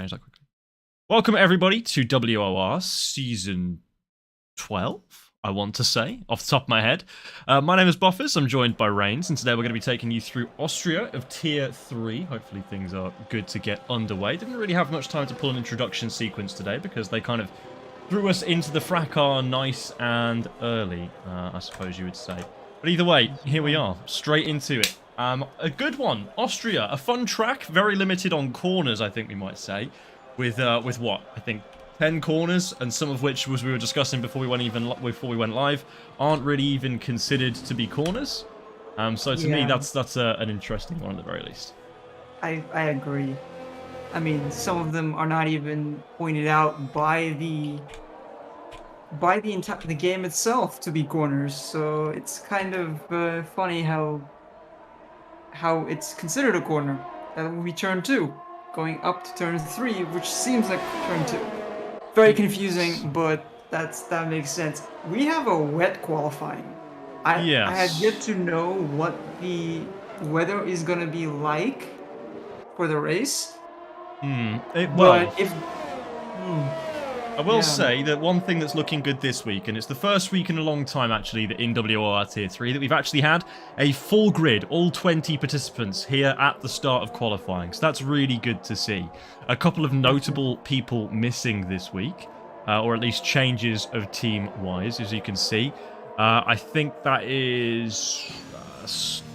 Change that quickly. Welcome everybody to WOR Season 12, I want to say, off the top of my head. My name is Boffers, I'm joined by Reigns, and today we're going to be taking you through Austria of Tier 3. Hopefully things are good to get underway. Didn't really have much time to pull an introduction sequence today because they kind of threw us into the fracas nice and early, I suppose you would say. But either way, here we are, straight into it. A good one, Austria, a fun track, very limited on corners, I think we might say, with what I think 10 corners, and some of which, as we were discussing before we went live, aren't really even considered to be corners. So to me, that's an interesting one at the very least. I agree. I mean, some of them are not even pointed out by the game itself to be corners, so it's kind of funny how it's considered a corner. That will be turn 2, going up to turn 3, which seems like turn 2. Very confusing, but that makes sense. We have a wet qualifying. I had yet to know what the weather is going to be like for the race. I will say that one thing that's looking good this week, and it's the first week in a long time actually that in WOR Tier 3 that we've actually had a full grid, all 20 participants here at the start of qualifying. So that's really good to see. A couple of notable people missing this week, or at least changes of team-wise, as you can see. I think that is...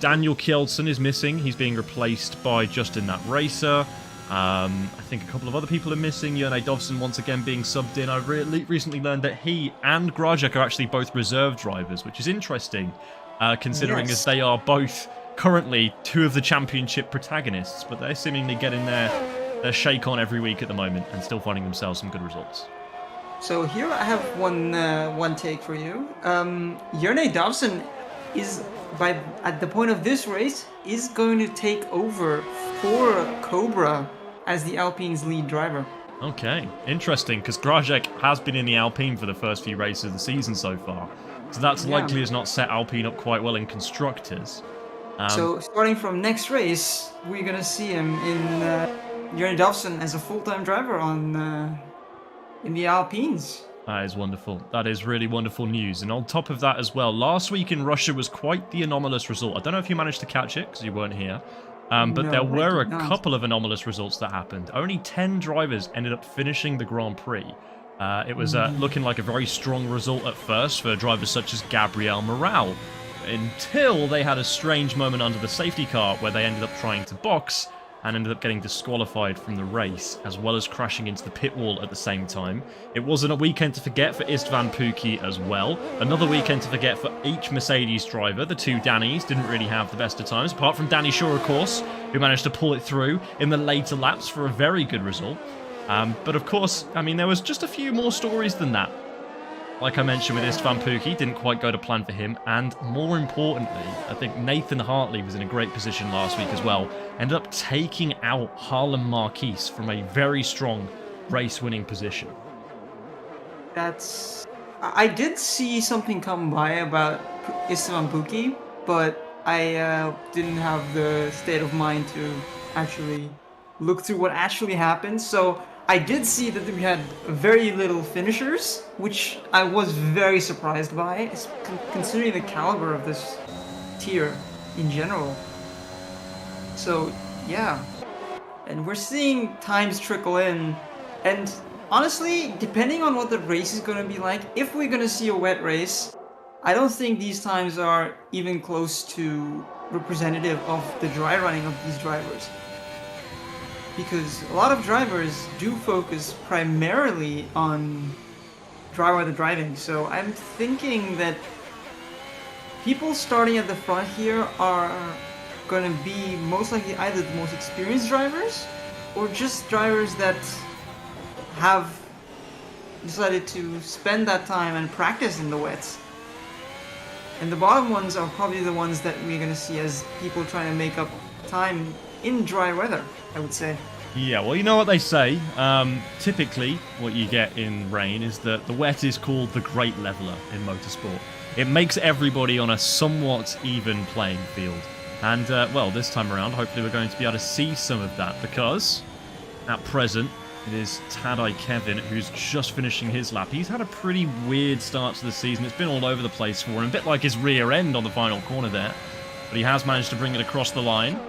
Daniel Kjeldsen is missing. He's being replaced by Justin That Racer. I think a couple of other people are missing. Jørgen Dovsen once again being subbed in. I recently learned that he and Grajek are actually both reserve drivers, which is interesting, considering as they are both currently two of the championship protagonists, but they're seemingly getting their shake on every week at the moment and still finding themselves some good results. So here I have one take for you. Jørgen Dovsen is, at the point of this race, is going to take over for Cobra as the Alpine's lead driver. Okay, interesting, because Grajek has been in the Alpine for the first few races of the season so far. So that's likely has not set Alpine up quite well in constructors. So starting from next race, we're going to see him in Jørgen Dovsen as a full-time driver in the Alpines. That is wonderful. That is really wonderful news. And on top of that as well, last week in Russia was quite the anomalous result. I don't know if you managed to catch it because you weren't here. But no, there were a couple of anomalous results that happened. Only 10 drivers ended up finishing the Grand Prix. It was looking like a very strong result at first for drivers such as Gabriel Moral, until they had a strange moment under the safety car where they ended up trying to box and ended up getting disqualified from the race, as well as crashing into the pit wall at the same time. It wasn't a weekend to forget for Istvan Pukki as well. Another weekend to forget for each Mercedes driver. The two Dannys didn't really have the best of times, apart from Danny Shaw, of course, who managed to pull it through in the later laps for a very good result. But of course, I mean, there was just a few more stories than that. Like I mentioned with Istvan Pukki, didn't quite go to plan for him, and more importantly, I think Nathan Hartley was in a great position last week as well. Ended up taking out Harlem Marquise from a very strong race-winning position. I did see something come by about Istvan Pukki, but I didn't have the state of mind to actually look through what actually happened, so I did see that we had very little finishers, which I was very surprised by, considering the caliber of this tier in general. So, yeah. And we're seeing times trickle in, and honestly, depending on what the race is going to be like, if we're going to see a wet race, I don't think these times are even close to representative of the dry running of these drivers. Because a lot of drivers do focus primarily on dry weather driving. So I'm thinking that people starting at the front here are going to be most likely either the most experienced drivers or just drivers that have decided to spend that time and practice in the wets. And the bottom ones are probably the ones that we're going to see as people trying to make up time in dry weather, I would say. Yeah, well, you know what they say. Typically, what you get in rain is that the wet is called the great leveler in motorsport. It makes everybody on a somewhat even playing field. And, well, this time around, hopefully we're going to be able to see some of that because, at present, It is Tadai Kevin, who's just finishing his lap. He's had a pretty weird start to the season. It's been all over the place for him, a bit like his rear end on the final corner there. But he has managed to bring it across the line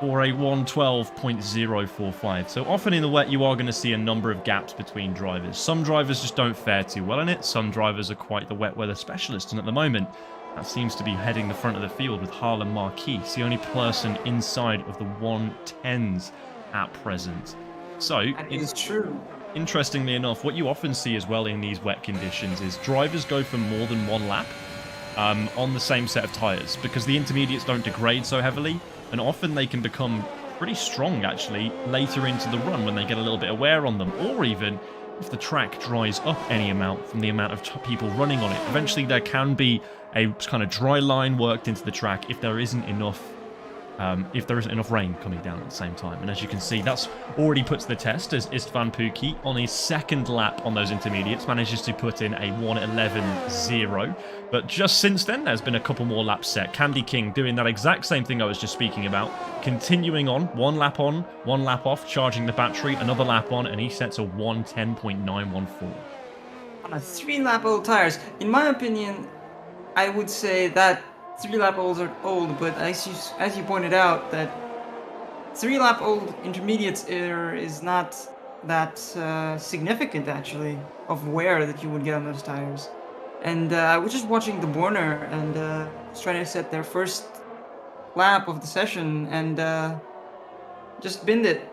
for a 1:12.045. So often in the wet, you are going to see a number of gaps between drivers. Some drivers just don't fare too well in it. Some drivers are quite the wet weather specialists. And at the moment, that seems to be heading the front of the field with Harlem Marquis. He's the only person inside of the 110s at present. So, That is true. Interestingly enough, what you often see as well in these wet conditions is drivers go for more than one lap on the same set of tyres, because the intermediates don't degrade so heavily, and often they can become pretty strong actually later into the run when they get a little bit of wear on them, or even if the track dries up any amount from the amount of people running on it. Eventually there can be a kind of dry line worked into the track if there isn't enough rain coming down at the same time. And as you can see, that's already put to the test as Istvan Pukki on his second lap on those intermediates manages to put in a 1:11.0. But just since then, there's been a couple more laps set. Candy King doing that exact same thing I was just speaking about, continuing on, one lap off, charging the battery, another lap on, and he sets a 1:10.914. On a 3-lap-old tires, in my opinion, I would say that 3-lap-olds are old, but as you pointed out, that 3-lap-old intermediates is not that significant, actually, of wear that you would get on those tires. And I was just watching the Borner and was trying to set their first lap of the session, and just binned it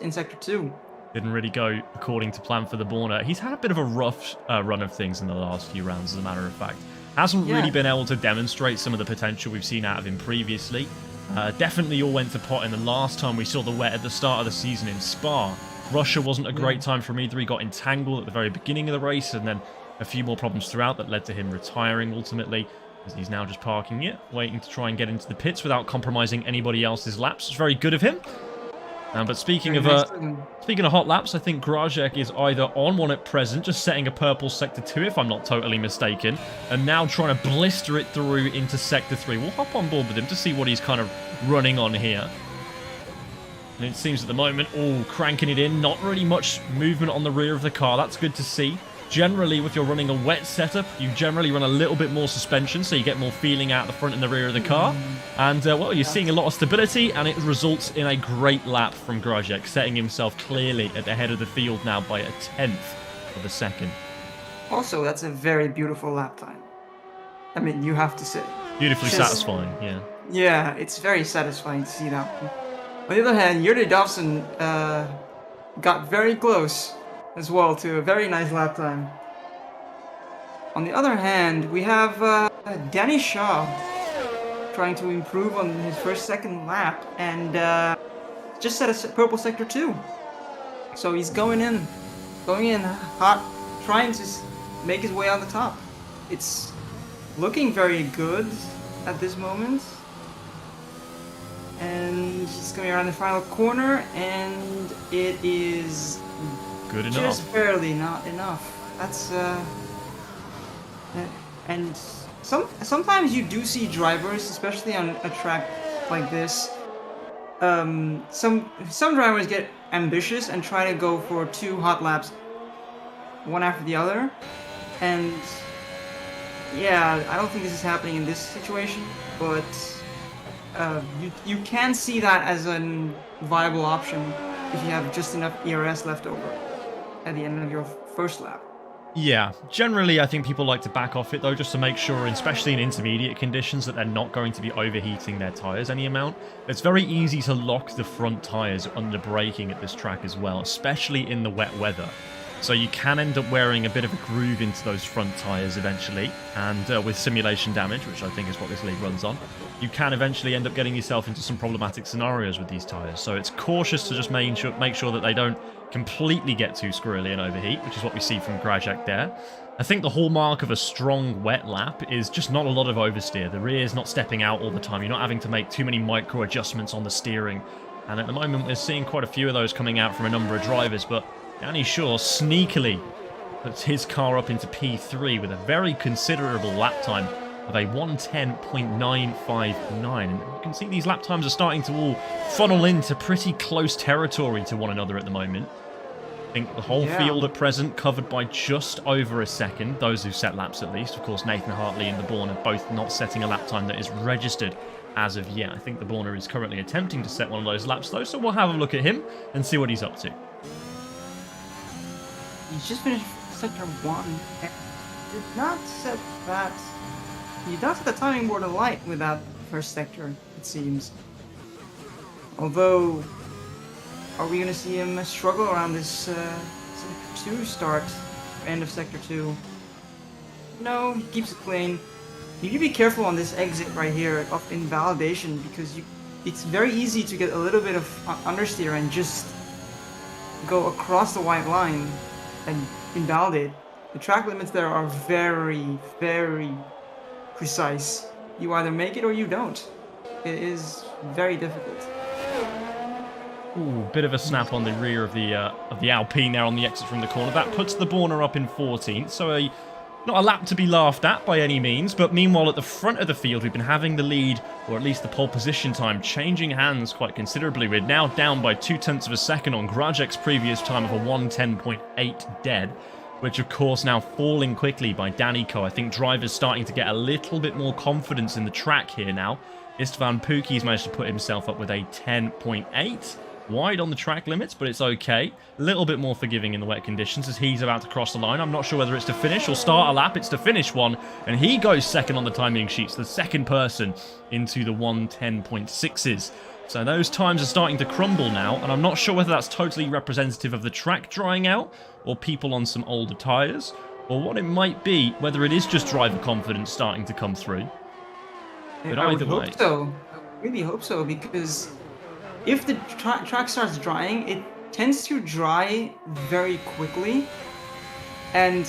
in Sector 2. Didn't really go according to plan for the Borner. He's had a bit of a rough run of things in the last few rounds, as a matter of fact. Hasn't really been able to demonstrate some of the potential we've seen out of him previously. Definitely all went to pot in the last time we saw the wet at the start of the season in Spa. Russia wasn't a great time for him either. He got entangled at the very beginning of the race, and then a few more problems throughout that led to him retiring ultimately, as he's now just parking it, waiting to try and get into the pits without compromising anybody else's laps. It's very good of him. But speaking of hot laps, I think Grajek is either on one at present, just setting a purple Sector 2 if I'm not totally mistaken, and now trying to blister it through into Sector 3. We'll hop on board with him to see what he's kind of running on here. And it seems at the moment, cranking it in, not really much movement on the rear of the car. That's good to see. Generally, if you're running a wet setup, you generally run a little bit more suspension, so you get more feeling out the front and the rear of the car. And, well, you're seeing a lot of stability, and it results in a great lap from Grajek, setting himself clearly at the head of the field now by a 1/10 of a second. Also, that's a very beautiful lap time. I mean, you have to say. Beautifully satisfying, yeah. Yeah, it's very satisfying to see that. On the other hand, Jurre Dobson got very close as well to a very nice lap time. On the other hand, we have Danny Shaw trying to improve on his second lap, and just set a purple Sector 2. So he's going in hot, trying to make his way on the top. It's looking very good at this moment. And he's coming around the final corner, and it is good enough. Just barely not enough. That's and sometimes you do see drivers, especially on a track like this. Some drivers get ambitious and try to go for 2 hot laps, one after the other, and yeah, I don't think this is happening in this situation, but you can see that as a viable option if you have just enough ERS left over at the end of your first lap. Yeah, generally I think people like to back off it though, just to make sure, especially in intermediate conditions, that they're not going to be overheating their tyres any amount. It's very easy to lock the front tyres under braking at this track as well, especially in the wet weather. So you can end up wearing a bit of a groove into those front tyres eventually, and with simulation damage, which I think is what this league runs on, you can eventually end up getting yourself into some problematic scenarios with these tyres. So it's cautious to just make sure that they don't completely get too squirrely and overheat, which is what we see from Grajek there. I think the hallmark of a strong wet lap is just not a lot of oversteer. The rear's not stepping out all the time. You're not having to make too many micro adjustments on the steering. And at the moment, we're seeing quite a few of those coming out from a number of drivers, but Danny Shaw sneakily puts his car up into P3 with a very considerable lap time of a 1:10.959. And you can see these lap times are starting to all funnel into pretty close territory to one another at the moment. think the whole Yeah. field at present covered by just over a second, those who set laps at least. Of course, Nathan Hartley and the Born are both not setting a lap time that is registered as of yet. I think the Borner is currently attempting to set one of those laps though, so we'll have a look at him and see what he's up to. He's just finished sector 1 and did not set that. He does the timing board light with that first sector, it seems. Although, are we going to see him struggle around this sector 2 start, end of sector 2? No, he keeps it clean. You need to be careful on this exit right here of invalidation, because it's very easy to get a little bit of understeer and just go across the white line and invalidate. The track limits there are very, very precise. You either make it or you don't. It is very difficult. Ooh, bit of a snap on the rear of the Alpine there on the exit from the corner. That puts the Borner up in 14th, so not a lap to be laughed at by any means, but meanwhile at the front of the field we've been having the lead, or at least the pole position time, changing hands quite considerably. We're now down by 0.2 of a second on Grajek's previous time of a 1:10.8 dead, which of course now falling quickly by Danico. I think drivers starting to get a little bit more confidence in the track here now. Istvan Pukki's managed to put himself up with a 10.8. Wide on the track limits, but it's okay. A little bit more forgiving in the wet conditions as he's about to cross the line. I'm not sure whether it's to finish or start a lap. It's to finish one, and he goes second on the timing sheets, the second person into the 1:10.6s. So those times are starting to crumble now, and I'm not sure whether that's totally representative of the track drying out, or people on some older tyres, or what it might be, whether it is just driver confidence starting to come through. But I would either way. hope so. I really hope so, because if the track starts drying, it tends to dry very quickly, and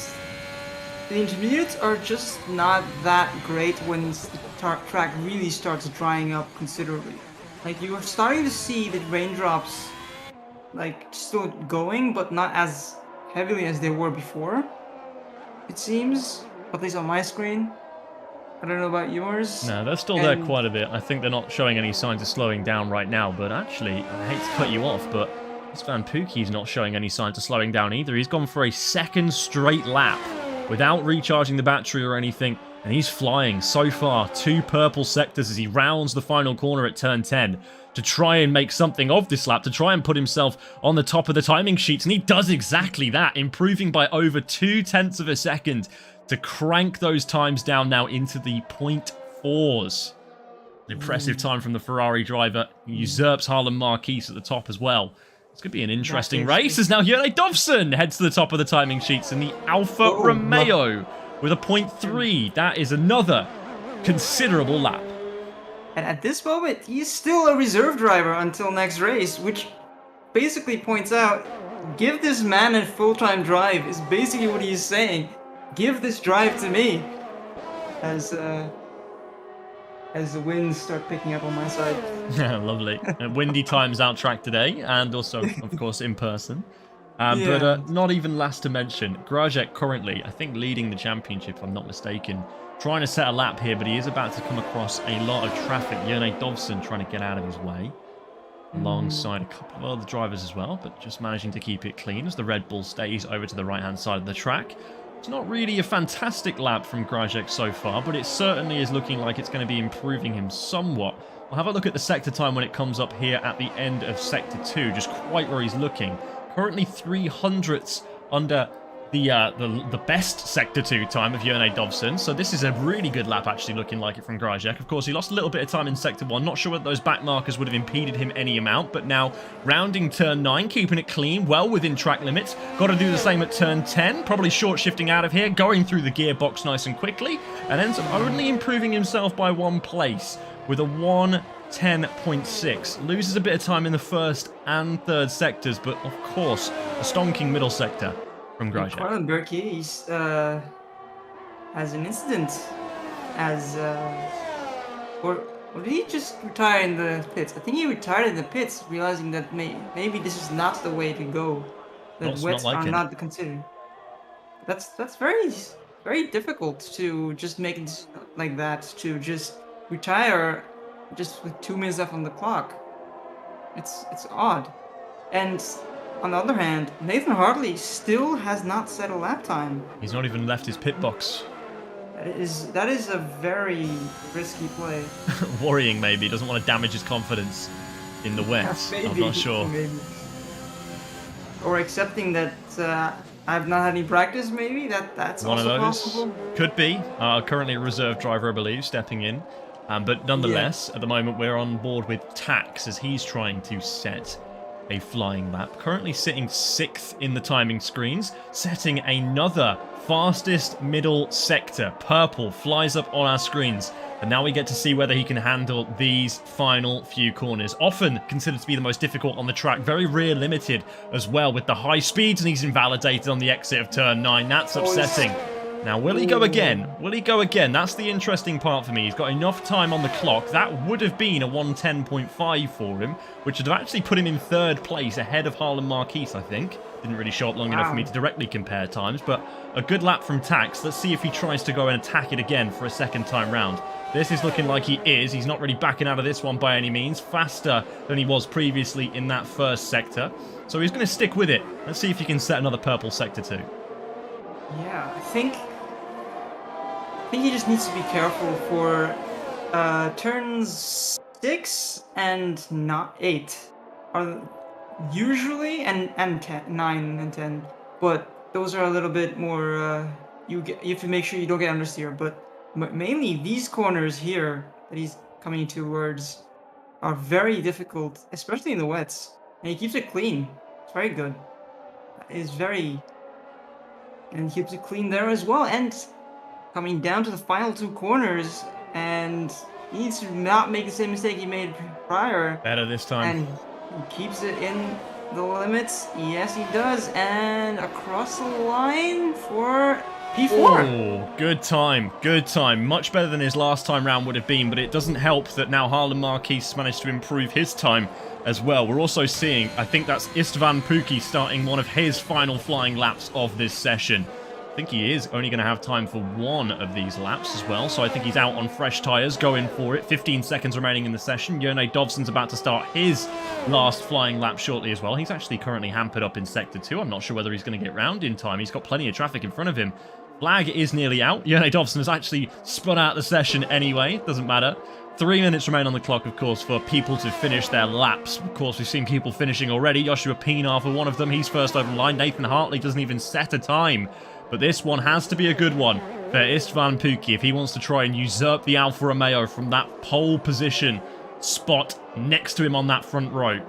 the intermediates are just not that great when the track really starts drying up considerably. Like, you are starting to see the raindrops, like, still going, but not as heavily as they were before, it seems, at least on my screen. I don't know about yours. No, they're still there quite a bit. I think they're not showing any signs of slowing down right now, but actually, I hate to cut you off, but Istvan Pukki's not showing any signs of slowing down either. He's gone for a second straight lap without recharging the battery or anything, and he's flying so far. 2 purple sectors as he rounds the final corner at turn 10 to try and make something of this lap, to try and put himself on the top of the timing sheets, and he does exactly that, improving by over 0.2 of a second to crank those times down now into the 0.4s. An impressive time from the Ferrari driver. He usurps Harlan Marquise at the top as well. It's going to be an interesting race as now Jone Dovson heads to the top of the timing sheets in the Alfa Romeo with a 0.3. That is another considerable lap. And at this moment, he's still a reserve driver until next race, which basically points out, give this man a full-time drive, is basically what he's saying. Give this drive to me, as the winds start picking up on my side. Yeah, lovely. Windy times out track today, and also, of course, in person. But not even last to mention, Grajek currently, I think, leading the championship, if I'm not mistaken. Trying to set a lap here, but he is about to come across a lot of traffic. Jone Dovson trying to get out of his way, alongside a couple of other drivers as well, but just managing to keep it clean as the Red Bull stays over to the right-hand side of the track. It's not really a fantastic lap from Grajek so far, but it certainly is looking like it's going to be improving him somewhat. We'll have a look at the sector time when it comes up here at the end of Sector 2, just quite where he's looking. Currently 300ths under the best Sector 2 time of Jone Dovson, so this is a really good lap actually looking like it from Grajek. Of course, he lost a little bit of time in Sector 1, not sure whether those back markers would have impeded him any amount, but now rounding Turn 9, keeping it clean, well within track limits. Got to do the same at Turn 10, probably short shifting out of here, going through the gearbox nice and quickly, and ends up only improving himself by 1 place with a 1:10.6. Loses a bit of time in the first and third sectors, but of course, a stonking middle sector from Grajek. Carlin Berkey has an incident as or did he just retire in the pits? I think he retired in the pits, realizing that maybe this is not the way to go. That wets are not considered. That's very, very difficult to just make it like that, to just retire just with 2 minutes left on the clock. It's odd. And on the other hand, Nathan Hartley still has not set a lap time. He's not even left his pit box. That is a very risky play. Worrying, maybe. Doesn't want to damage his confidence in the wet. Maybe, I'm not sure. Maybe. Or accepting that I've not had any practice, maybe? That's One also of those. possible. Could be. Currently a reserve driver, I believe, stepping in. But nonetheless, at the moment, we're on board with Tax as he's trying to set a flying lap. Currently sitting 6th in the timing screens, setting another fastest middle sector. Purple flies up on our screens. And now we get to see whether he can handle these final few corners. Often considered to be the most difficult on the track. Very rear limited as well with the high speeds. And he's invalidated on the exit of turn 9. That's upsetting. Now, will he go again? Will he go again? That's the interesting part for me. He's got enough time on the clock. That would have been a 110.5 for him, which would have actually put him in 3rd place ahead of Harlan Marquise, I think. Didn't really show up long enough for me to directly compare times, but a good lap from Tax. Let's see if he tries to go and attack it again for a second time round. This is looking like he is. He's not really backing out of this one by any means. Faster than he was previously in that first sector. So he's going to stick with it. Let's see if he can set another purple sector too. Yeah, I think he just needs to be careful for turns 6 and not 8 are usually and 9 and 10, but those are a little bit more. You have to make sure you don't get understeer. But mainly these corners here that he's coming towards are very difficult, especially in the wets. And he keeps it clean. It's very good. It's very. And keeps it clean there as well. And coming down to the final 2 corners, and he needs to not make the same mistake he made prior. Better this time. And he keeps it in the limits. Yes, he does. And across the line for P4. Oh, good time. Good time. Much better than his last time round would have been, but it doesn't help that now Harlan Marquise managed to improve his time as well. We're also seeing, I think that's Istvan Pukki starting one of his final flying laps of this session. I think he is only going to have time for one of these laps as well, so I think he's out on fresh tyres, going for it. 15 seconds remaining in the session. Jone Dobson's about to start his last flying lap shortly as well. He's actually currently hampered up in Sector 2. I'm not sure whether he's going to get round in time. He's got plenty of traffic in front of him. Flag is nearly out. Jone Dobson has actually spun out the session anyway. Doesn't matter. 3 minutes remain on the clock, of course, for people to finish their laps. Of course, we've seen people finishing already. Joshua Pienaar for one of them. He's first over the line. Nathan Hartley doesn't even set a time. But this one has to be a good one for Istvan Pukki if he wants to try and usurp the Alfa Romeo from that pole position spot next to him on that front row.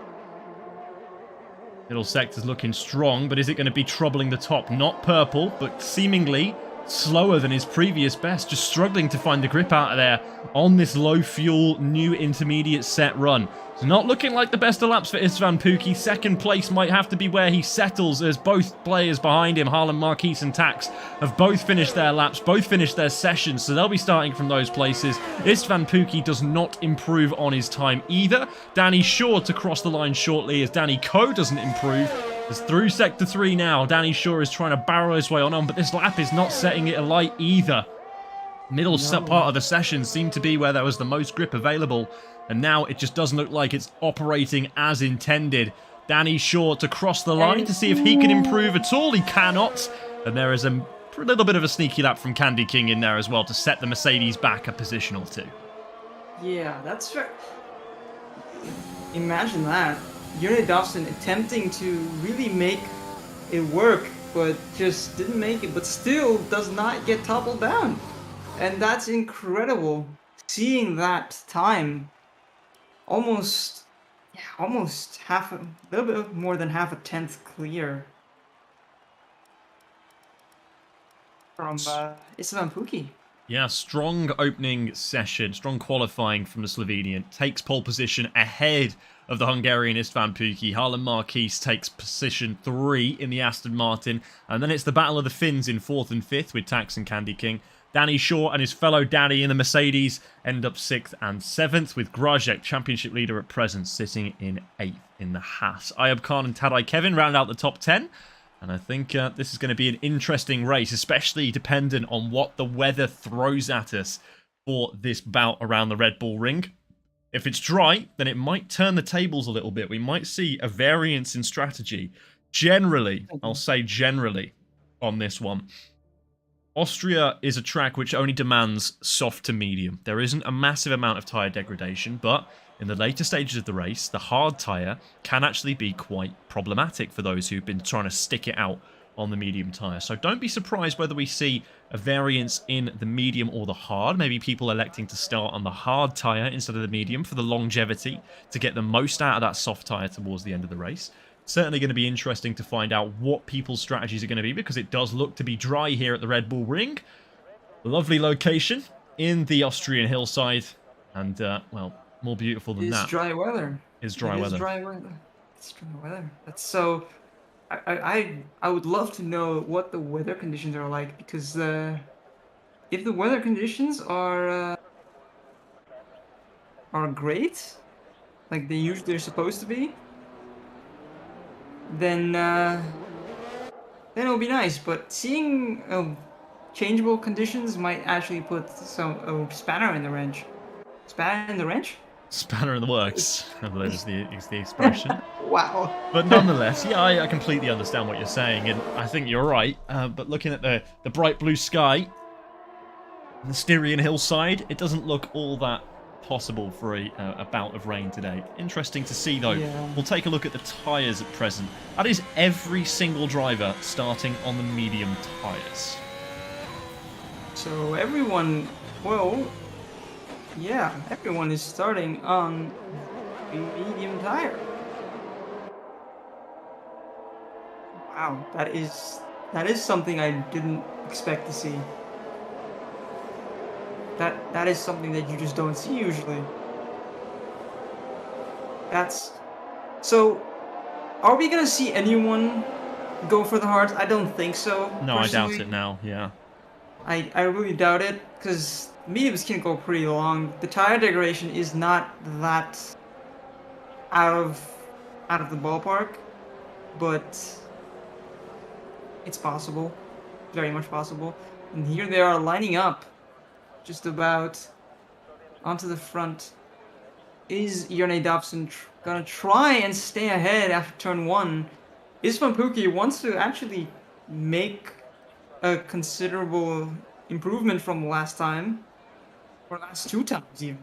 Middle sector's looking strong, but is it going to be troubling the top? Not purple, but seemingly slower than his previous best. Just struggling to find the grip out of there on this low-fuel new intermediate set run. It's not looking like the best of laps for Istvan Pukki. Second place might have to be where he settles, as both players behind him, Harlan Marquise and Tax, have both finished their laps, both finished their sessions, so they'll be starting from those places. Istvan Pukki does not improve on his time either. Danny Shaw to cross the line shortly, as Danny Coe doesn't improve. It's through Sector 3 now. Danny Shaw is trying to barrel his way on, but this lap is not setting it alight either. Middle part of the session seemed to be where there was the most grip available, and now it just doesn't look like it's operating as intended. Danny Shaw to cross the line to see if he can improve at all. He cannot, and there is a little bit of a sneaky lap from Candy King in there as well to set the Mercedes back a position or two. Yeah, that's fair. Imagine that. Jone Dobson attempting to really make it work, but just didn't make it, but still does not get toppled down. And that's incredible. Seeing that time, almost half, a little bit more than half a tenth clear from Istvan Pukki. Yeah, strong opening session, strong qualifying from the Slovenian. Takes pole position ahead of the Hungarian Istvan Pukki. Harlan Marquise takes position 3 in the Aston Martin. And then it's the battle of the Finns in 4th and 5th with Tax and Candy King. Danny Shaw and his fellow Danny in the Mercedes end up 6th and 7th, with Grajek, championship leader at present, sitting in 8th in the Haas. Ayub Khan and Tadej Kevin round out the top 10. And I think this is going to be an interesting race, especially dependent on what the weather throws at us for this bout around the Red Bull Ring. If it's dry, then it might turn the tables a little bit. We might see a variance in strategy Generally, I'll say generally on this one, Austria is a track which only demands soft to medium. There isn't a massive amount of tyre degradation, but in the later stages of the race, the hard tyre can actually be quite problematic for those who've been trying to stick it out on the medium tyre. So don't be surprised whether we see a variance in the medium or the hard. Maybe people electing to start on the hard tyre instead of the medium for the longevity to get the most out of that soft tyre towards the end of the race. Certainly going to be interesting to find out what people's strategies are going to be, because it does look to be dry here at the Red Bull Ring. Lovely location in the Austrian hillside, and, well, more beautiful than that. It's dry weather. It's dry weather. It's dry weather. It's dry weather. That's so... I would love to know what the weather conditions are like, because if the weather conditions are great, like they're supposed to be, then it'll be nice. But seeing changeable conditions might actually put some spanner in the wrench. Spanner in the wrench? Spanner in the works, I believe is the expression. Wow. But nonetheless, yeah, I completely understand what you're saying, and I think you're right. But looking at the bright blue sky, the Styrian hillside, it doesn't look all that possible for a bout of rain today. Interesting to see, though. Yeah. We'll take a look at the tyres at present. That is every single driver starting on the medium tyres. So everyone, well, yeah, everyone is starting on a medium tire. Wow, that is something I didn't expect to see. That is something that you just don't see usually. So, are we gonna see anyone go for the hards? I don't think so. No, personally. I doubt it now, yeah. I really doubt it, because mediums can go pretty long. The tire degradation is not that out of the ballpark, but it's possible, very much possible. And here they are lining up, just about onto the front. Is Jørgen Dobson gonna try and stay ahead after turn 1? Istvan Pukki wants to actually make a considerable improvement from last time, or last 2 times even.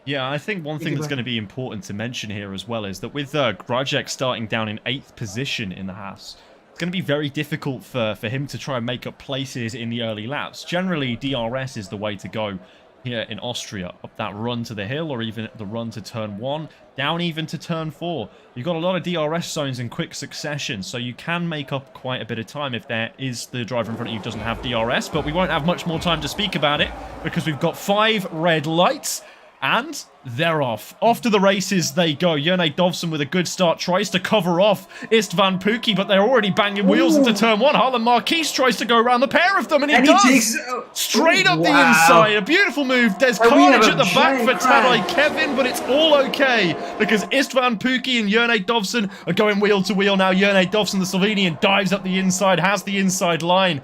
Yeah, I think one thing that's going to be important to mention here as well is that with Grajek starting down in 8th position in the Haas, it's going to be very difficult for him to try and make up places in the early laps. Generally, DRS is the way to go here in Austria, up that run to the hill, or even the run to turn 1, down even to turn 4. You've got a lot of DRS zones in quick succession, so you can make up quite a bit of time if there is the driver in front of you who doesn't have DRS, but we won't have much more time to speak about it, because we've got 5 red lights, and they're off. Off to the races they go. Jørgen Dobson with a good start tries to cover off Istvan Pukki, but they're already banging wheels into turn 1. Harlan Marquise tries to go around the pair of them, and he does! Takes, straight up the inside. A beautiful move. There's carnage at the back for Tadej Kevin, but it's all okay, because Istvan Pukki and Jørgen Dobson are going wheel to wheel now. Jørgen Dobson, the Slovenian, dives up the inside, has the inside line.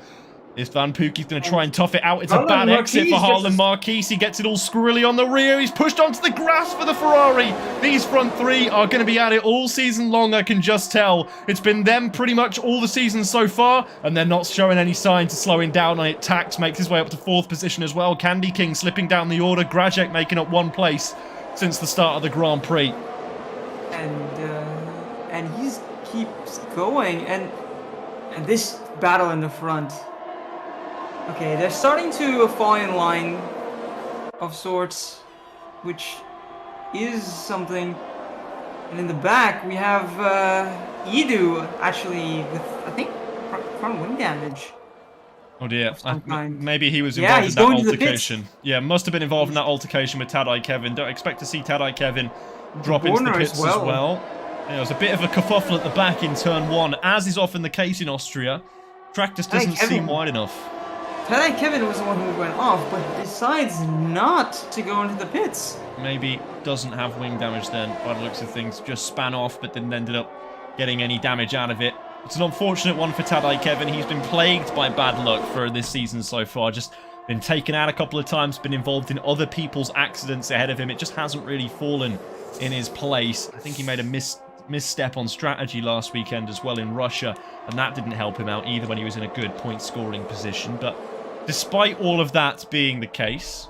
Istvan Pukki's going to try and tough it out. It's a bad exit for Harlan Marquise. He gets it all squirrely on the rear. He's pushed onto the grass for the Ferrari. These front 3 are going to be at it all season long, I can just tell. It's been them pretty much all the season so far, and they're not showing any signs of slowing down on it. Tax makes his way up to 4th position as well. Candy King slipping down the order. Grajek making up 1 place since the start of the Grand Prix. And he keeps going, and this battle in the front. Okay, they're starting to fall in line of sorts, which is something. And in the back, we have Edu actually with, I think, front wing damage. Oh dear, maybe he was involved in that altercation. Yeah, must have been involved in that altercation with Tadej Kevin. Don't expect to see Tadej Kevin drop into the pits as well. Yeah, there was a bit of a kerfuffle at the back in turn 1, as is often the case in Austria. Track just doesn't seem wide enough. Tadej Kevin was the one who went off, but decides not to go into the pits. Maybe doesn't have wing damage then, by the looks of things. Just span off, but didn't ended up getting any damage out of it. It's an unfortunate one for Tadej Kevin. He's been plagued by bad luck for this season so far. Just been taken out a couple of times, been involved in other people's accidents ahead of him. It just hasn't really fallen in his place. I think he made a misstep on strategy last weekend as well in Russia, and that didn't help him out either when he was in a good point-scoring position. But despite all of that being the case,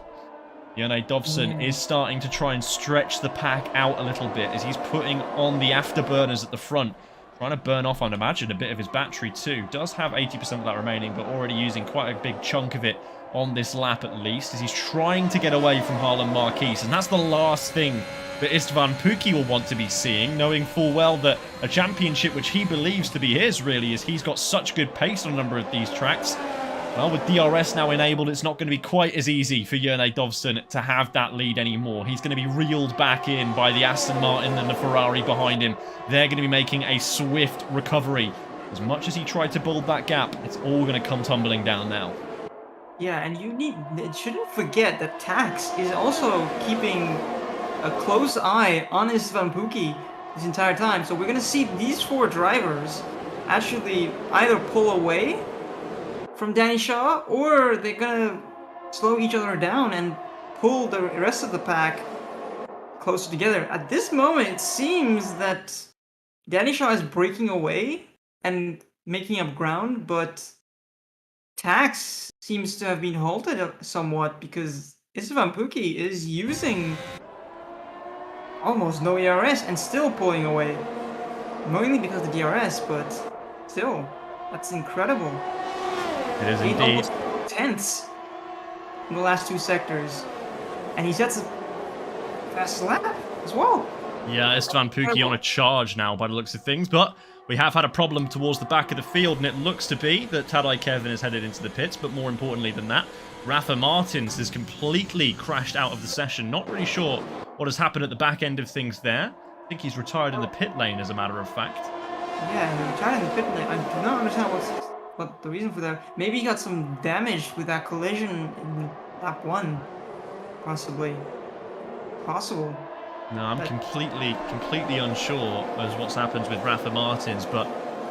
Jone Dovson is starting to try and stretch the pack out a little bit as he's putting on the afterburners at the front. Trying to burn off, I'd imagine, a bit of his battery too. Does have 80% of that remaining, but already using quite a big chunk of it on this lap at least, as he's trying to get away from Harlan Marquise. And that's the last thing that Istvan Pukki will want to be seeing, knowing full well that a championship which he believes to be his, really, is he's got such good pace on a number of these tracks. Well, with DRS now enabled, it's not going to be quite as easy for Jone Dovson to have that lead anymore. He's going to be reeled back in by the Aston Martin and the Ferrari behind him. They're going to be making a swift recovery. As much as he tried to build that gap, it's all going to come tumbling down now. Yeah, and you shouldn't forget that Tax is also keeping a close eye on Istvan Pukki this entire time. So we're going to see these 4 drivers actually either pull away from Danny Shaw, or they're gonna slow each other down and pull the rest of the pack closer together. At this moment, it seems that Danny Shaw is breaking away and making up ground, but Tax seems to have been halted somewhat because Istvan Pukki is using almost no ERS and still pulling away. Mainly because of the DRS, but still, that's incredible. It is indeed. Almost tenths in the last 2 sectors. And he sets a fast lap as well. Yeah, Istvan Pukki on a charge now by the looks of things, but we have had a problem towards the back of the field, and it looks to be that Tadej Kevin is headed into the pits, but more importantly than that, Rafa Martins has completely crashed out of the session. Not really sure what has happened at the back end of things there. I think he's retired in the pit lane, as a matter of fact. Yeah, he retired in the pit lane. I do not understand what the reason for that. Maybe he got some damage with that collision in lap 1. Possibly. Possible. No, I'm completely unsure as what's happened with Rafa Martins, but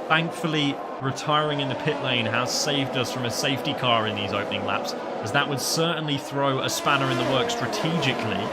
thankfully retiring in the pit lane has saved us from a safety car in these opening laps, as that would certainly throw a spanner in the works strategically,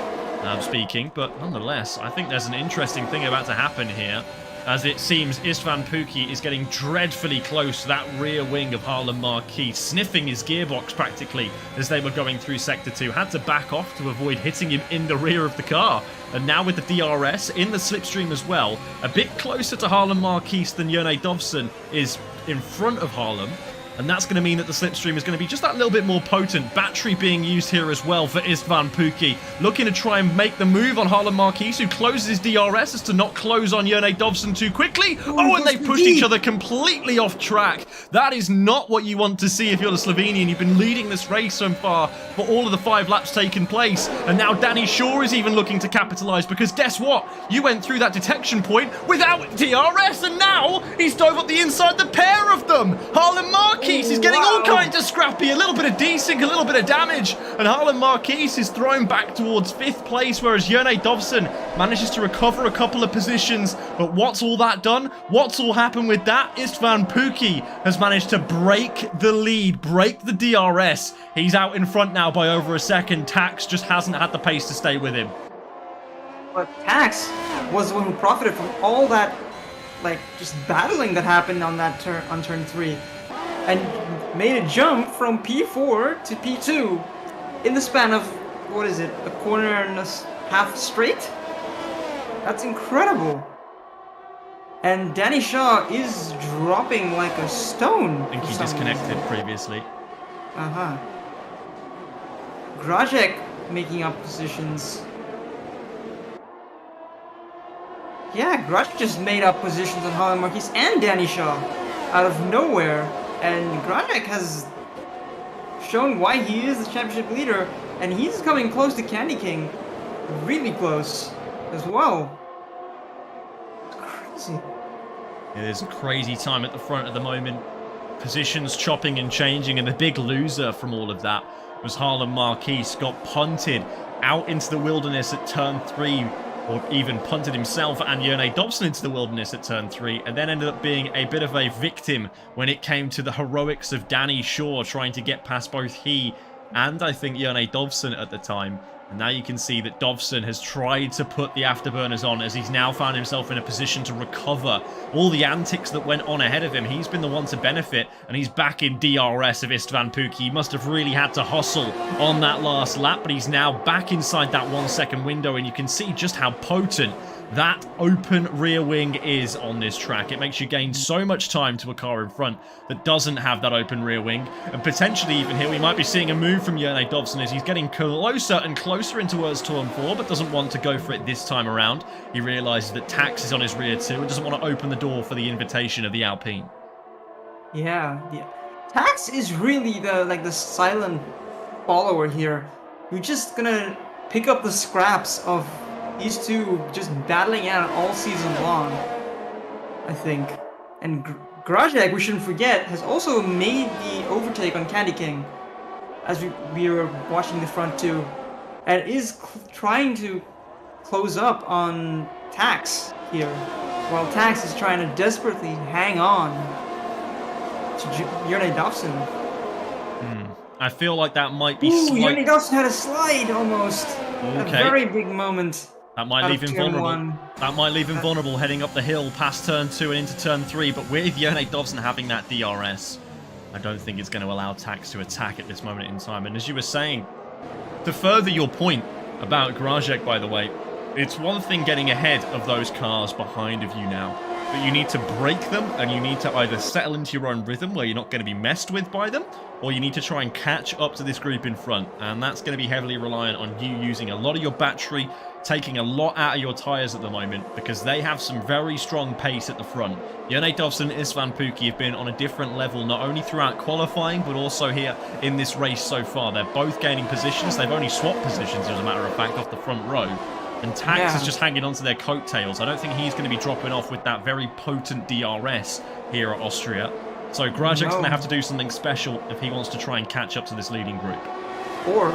speaking. But nonetheless, I think there's an interesting thing about to happen here, as it seems Istvan Pukki is getting dreadfully close to that rear wing of Harlan Marquise, sniffing his gearbox practically as they were going through Sector 2. Had to back off to avoid hitting him in the rear of the car. And now with the DRS in the slipstream as well, a bit closer to Harlan Marquise than Jone Dovson is in front of Harlan. And that's going to mean that the slipstream is going to be just that little bit more potent. Battery being used here as well for Istvan Pukki, looking to try and make the move on Harlan Marquise, who closes his DRS as to not close on Jone Dovson too quickly. Oh, and they pushed each other completely off track. That is not what you want to see if you're the Slovenian. You've been leading this race so far for all of the 5 laps taking place. And now Danny Shaw is even looking to capitalise, because guess what? You went through that detection point without DRS, and now he's dove up the inside, the pair of them. Harlan Marquise is getting all kinds of scrappy, a little bit of desync, a little bit of damage, and Harlan Marquise is thrown back towards 5th place, whereas Jone Dovson manages to recover a couple of positions. But what's all that done? What's all happened with that? Istvan Pukki has managed to break the lead, break the DRS. He's out in front now by over a second. Tax just hasn't had the pace to stay with him. But Tax was the one who profited from all that, like, just battling that happened on that on turn 3. And made a jump from P4 to P2 in the span of, what is it, a corner and a half straight? That's incredible. And Danny Shaw is dropping like a stone. I think he disconnected previously. Uh-huh. Grajek making up positions. Yeah, Grajek just made up positions on Harlan Marquise and Danny Shaw out of nowhere. And Grajek has shown why he is the championship leader, and he's coming close to Candy King. Really close as well. It's crazy. It is a crazy time at the front at the moment. Positions chopping and changing, and the big loser from all of that was Harlan Marquise. Got punted out into the wilderness at turn 3, or even punted himself and Jone Dovson into the wilderness at turn 3, and then ended up being a bit of a victim when it came to the heroics of Danny Shaw trying to get past both he and I think Jone Dovson at the time. And now you can see that Dobson has tried to put the afterburners on as he's now found himself in a position to recover all the antics that went on ahead of him. He's been the one to benefit, and he's back in DRS of Istvan Pukki. He must have really had to hustle on that last lap, but he's now back inside that 1 second window, and you can see just how potent that open rear wing is on this track. It makes you gain so much time to a car in front that doesn't have that open rear wing. And potentially even here we might be seeing a move from Jerne Dobson as he's getting closer and closer in towards turn 4, but doesn't want to go for it this time around. He realises that Tax is on his rear too and doesn't want to open the door for the invitation of the Alpine. Yeah. Tax is really the silent follower here. We're just gonna pick up the scraps of these two just battling out all season long, I think. And Grajek, we shouldn't forget, has also made the overtake on Candy King as we were watching the front two, and is trying to close up on Tax here, while Tax is trying to desperately hang on to Jerne Dobson. I feel like that might be Jerne Dobson had a slide almost. Okay. A very big moment. That might leave him vulnerable. That might leave him vulnerable heading up the hill past turn 2 and into turn 3. But with Jerne Dobson having that DRS, I don't think it's going to allow Tax to attack at this moment in time. And as you were saying, to further your point about Grajek, by the way, it's one thing getting ahead of those cars behind of you now, but you need to break them, and you need to either settle into your own rhythm where you're not going to be messed with by them, or you need to try and catch up to this group in front. And that's going to be heavily reliant on you using a lot of your battery, taking a lot out of your tyres at the moment, because they have some very strong pace at the front. Jerne Dobson and Istvan Pukki have been on a different level, not only throughout qualifying, but also here in this race so far. They're both gaining positions. They've only swapped positions, as a matter of fact, off the front row. And Tax is just hanging on to their coattails. I don't think he's going to be dropping off with that very potent DRS here at Austria. So Grajek's going to have to do something special if he wants to try and catch up to this leading group. Or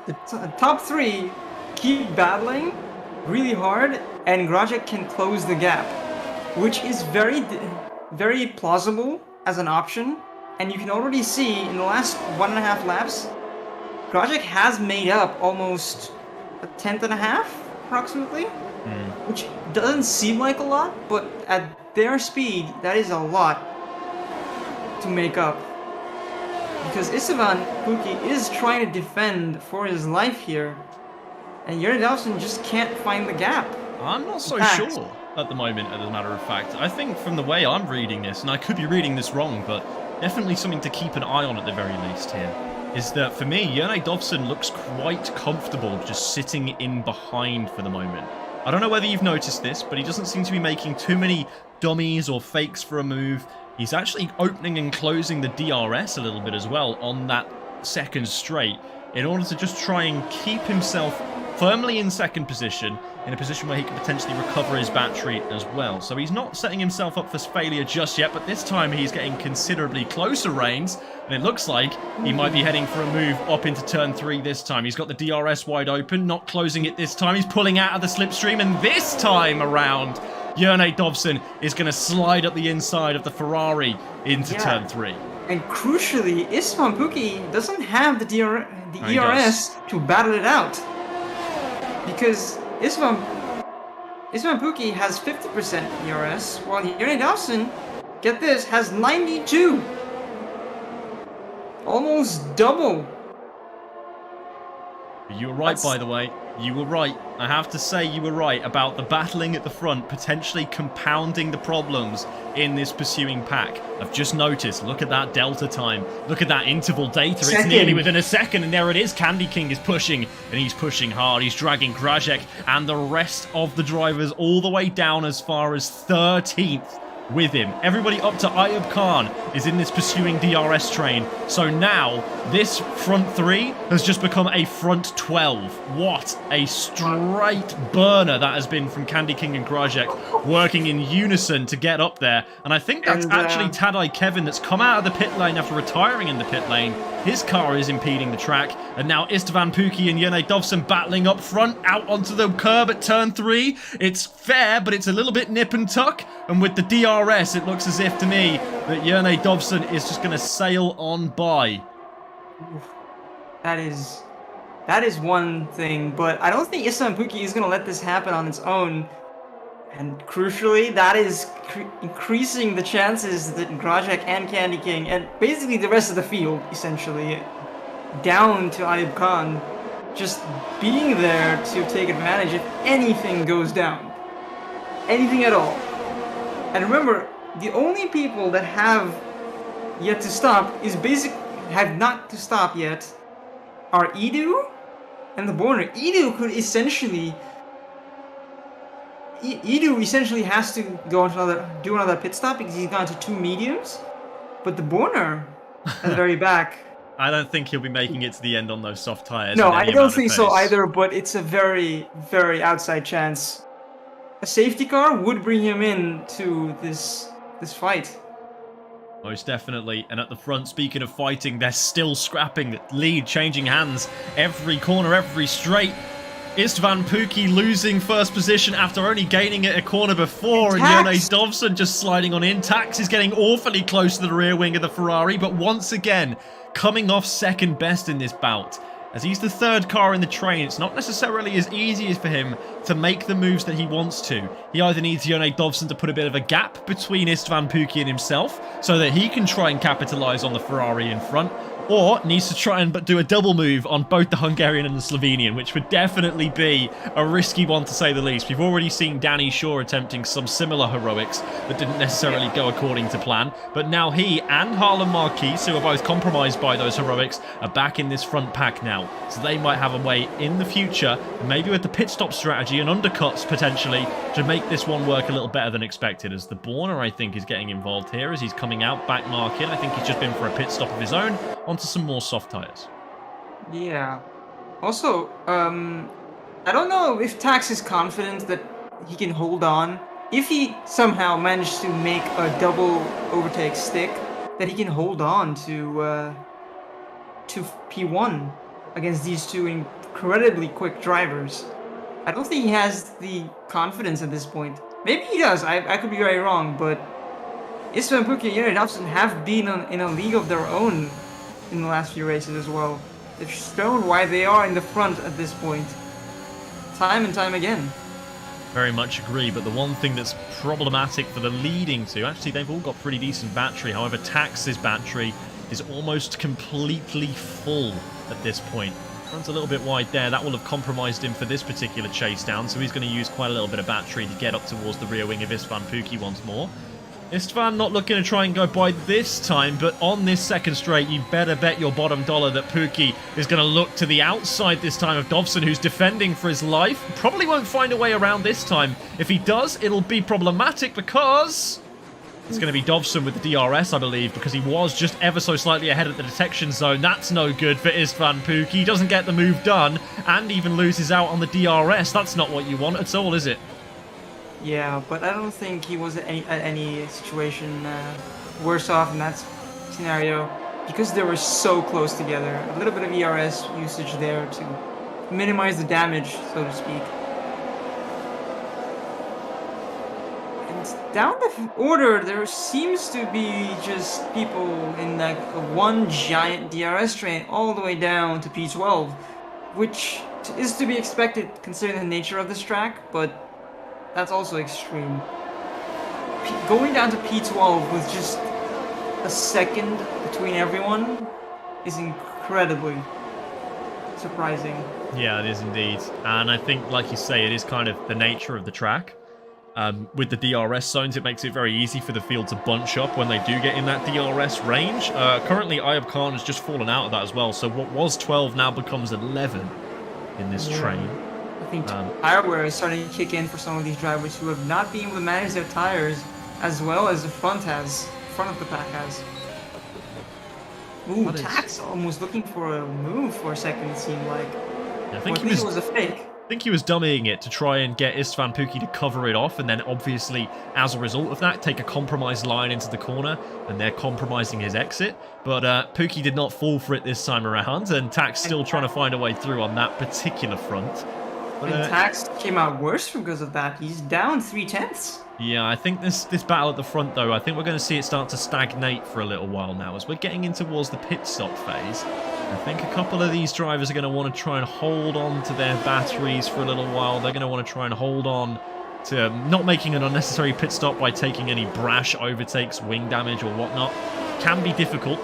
the top three keep battling really hard, and Grajek can close the gap, which is very plausible as an option. And you can already see in the last 1.5 laps, Grajek has made up almost a 10th approximately, which doesn't seem like a lot, but at their speed, that is a lot to make up. Because Istvan Pukki is trying to defend for his life here, and Jerne Dobson just can't find the gap. I'm not so sure at the moment, as a matter of fact. I think from the way I'm reading this, and I could be reading this wrong, but definitely something to keep an eye on at the very least here, is that for me, Jerne Dobson looks quite comfortable just sitting in behind for the moment. I don't know whether you've noticed this, but he doesn't seem to be making too many dummies or fakes for a move. He's actually opening and closing the DRS a little bit as well on that second straight in order to just try and keep himself firmly in second position, in a position where he can potentially recover his battery as well. So he's not setting himself up for failure just yet, but this time he's getting considerably closer reins, and it looks like he might be heading for a move up into turn 3 this time. He's got the DRS wide open, not closing it this time. He's pulling out of the slipstream, and this time around, Jerne Dobson is going to slide up the inside of the Ferrari into turn 3. And crucially, Istvan Pukki doesn't have the ERS to battle it out. Because Istvan Pukki has 50% ERS, while Jerne Dobson, get this, has 92. Almost double. You were right, by the way. You were right. I have to say you were right about the battling at the front potentially compounding the problems in this pursuing pack. I've just noticed, look at that delta time. Look at that interval data. It's nearly within a second, and there it is. Candy King is pushing, and he's pushing hard. He's dragging Grajek and the rest of the drivers all the way down as far as 13th with him. Everybody up to Ayub Khan is in this pursuing DRS train. So now, this front 3 has just become a front 12. What a straight burner that has been from Candy King and Grajek, working in unison to get up there. And I think that's actually Tadej Kevin that's come out of the pit lane after retiring in the pit lane. His car is impeding the track. And now Istvan Pukki and Jerne Dobson battling up front, out onto the curb at turn 3. It's fair, but it's a little bit nip and tuck. And with the DRS, it looks as if to me that Jerne Dobson is just going to sail on by. That is That is one thing, but I don't think Istvan Pukki is going to let this happen on its own. And crucially, that is increasing the chances that Grajek and Candy King, and basically the rest of the field, essentially, down to Ayub Khan, just being there to take advantage if anything goes down. Anything at all. And remember, the only people that have yet to stop have not to stop yet are Edu and the Borner. Edu could essentially Edu essentially has to do another pit stop because he's gone to 2 mediums, but the Borner at the very back. I don't think he'll be making it to the end on those soft tires. No, I don't think so either. But it's a very, very outside chance. A safety car would bring him in to this fight. Most definitely. And at the front, speaking of fighting, they're still scrapping. Lead changing hands every corner, every straight. Istvan Pukki losing first position after only gaining it a corner before, and Jonas Dovson just sliding on in. Tax is getting awfully close to the rear wing of the Ferrari, but once again, coming off second best in this bout. As he's the third car in the train, it's not necessarily as easy as for him to make the moves that he wants to. He either needs Jonas Dovson to put a bit of a gap between Istvan Pukki and himself, so that he can try and capitalise on the Ferrari in front, or needs to try and do a double move on both the Hungarian and the Slovenian, which would definitely be a risky one to say the least. We've already seen Danny Shaw attempting some similar heroics that didn't necessarily go according to plan, but now he and Harlan Marquis, who are both compromised by those heroics, are back in this front pack now. So they might have a way in the future, maybe with the pit stop strategy and undercuts potentially, to make this one work a little better than expected, as the Borner, I think, is getting involved here as he's coming out, back marking. I think he's just been for a pit stop of his own, onto some more soft tires. Yeah. Also, I don't know if Tax is confident that he can hold on. If he somehow managed to make a double overtake stick, that he can hold on to P1 against these two incredibly quick drivers. I don't think he has the confidence at this point. Maybe he does. I could be very wrong, but Istvan Pukki and Jonas Dovson have been in a league of their own in the last few races as well. They've shown why they are in the front at this point, time and time again. Very much agree, but the one thing that's problematic for the leading two, actually they've all got pretty decent battery, however Tax's battery is almost completely full at this point. Runs a little bit wide there, that will have compromised him for this particular chase down, so he's going to use quite a little bit of battery to get up towards the rear wing of Istvan Pukki once more. Istvan not looking to try and go by this time, but on this second straight, you better bet your bottom dollar that Pukki is going to look to the outside this time of Dovson, who's defending for his life. Probably won't find a way around this time. If he does, it'll be problematic because it's going to be Dovson with the DRS, I believe, because he was just ever so slightly ahead of the detection zone. That's no good for Istvan Pukki. He doesn't get the move done and even loses out on the DRS. That's not what you want at all, is it? Yeah, but I don't think he was at any situation worse off in that scenario because they were so close together. A little bit of ERS usage there to minimize the damage, so to speak. And down the order, there seems to be just people in like one giant DRS train all the way down to P12, which is to be expected considering the nature of this track, but that's also extreme. Going down to P12 with just a second between everyone is incredibly surprising. Yeah, it is indeed. And I think, like you say, it is kind of the nature of the track. With the DRS zones, it makes it very easy for the field to bunch up when they do get in that DRS range. Currently, Ayub Khan has just fallen out of that as well. So what was 12 now becomes 11 in this train. I think tire wear is starting to kick in for some of these drivers who have not been able to manage their tires as well as the front of the pack has. Ooh, Tax almost looking for a move for a second, it seemed like. I think it was a fake. I think he was dummying it to try and get Istvan Pukki to cover it off, and then obviously, as a result of that, take a compromised line into the corner, and they're compromising his exit. But Pukki did not fall for it this time around, and Tax still trying to find a way through on that particular front. But Tax came out worse because of that. He's down 3/10. Yeah, I think this battle at the front, though, I think we're going to see it start to stagnate for a little while now, as we're getting in towards the pit stop phase. I think a couple of these drivers are going to want to try and hold on to their batteries for a little while. They're going to want to try and hold on to not making an unnecessary pit stop by taking any brash overtakes, wing damage or whatnot. Can be difficult.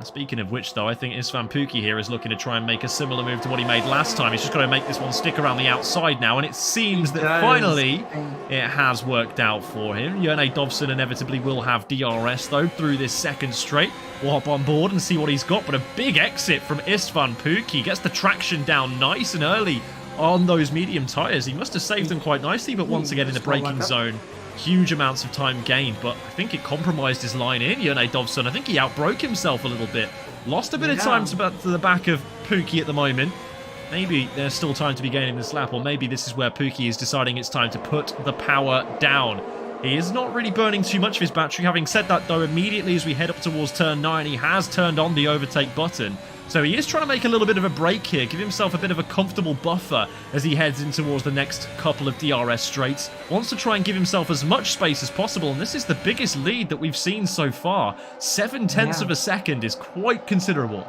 Speaking of which, though, I think Istvan Pukki here is looking to try and make a similar move to what he made last time. He's just got to make this one stick around the outside now, and it seems that finally it has worked out for him. Jørgen Dovson inevitably will have DRS, though, through this second straight. We'll hop on board and see what he's got, but a big exit from Istvan Pukki. Gets the traction down nice and early on those medium tyres. He must have saved them quite nicely, but once again in the braking zone, huge amounts of time gained, but I think it compromised his line in, Jørgen Dovson. I think he outbroke himself a little bit. Lost a bit of time to the back of Pukki at the moment. Maybe there's still time to be gaining this lap, or maybe this is where Pukki is deciding it's time to put the power down. He is not really burning too much of his battery. Having said that, though, immediately as we head up towards turn 9, he has turned on the overtake button. So he is trying to make a little bit of a break here, give himself a bit of a comfortable buffer as he heads in towards the next couple of DRS straights. Wants to try and give himself as much space as possible, and this is the biggest lead that we've seen so far. 7/10 of a second is quite considerable.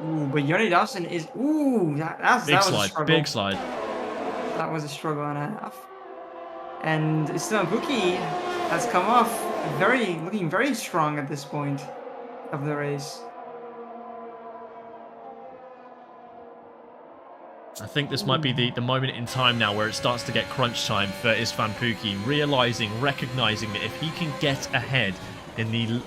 Ooh, but Jørgen Dovson is... Ooh, that was a struggle. Big slide. That was a struggle and a half. And Istvan Pukki has come off looking very strong at this point of the race. I think this might be the moment in time now where it starts to get crunch time for Istvan Pukki, recognizing that if he can get ahead in the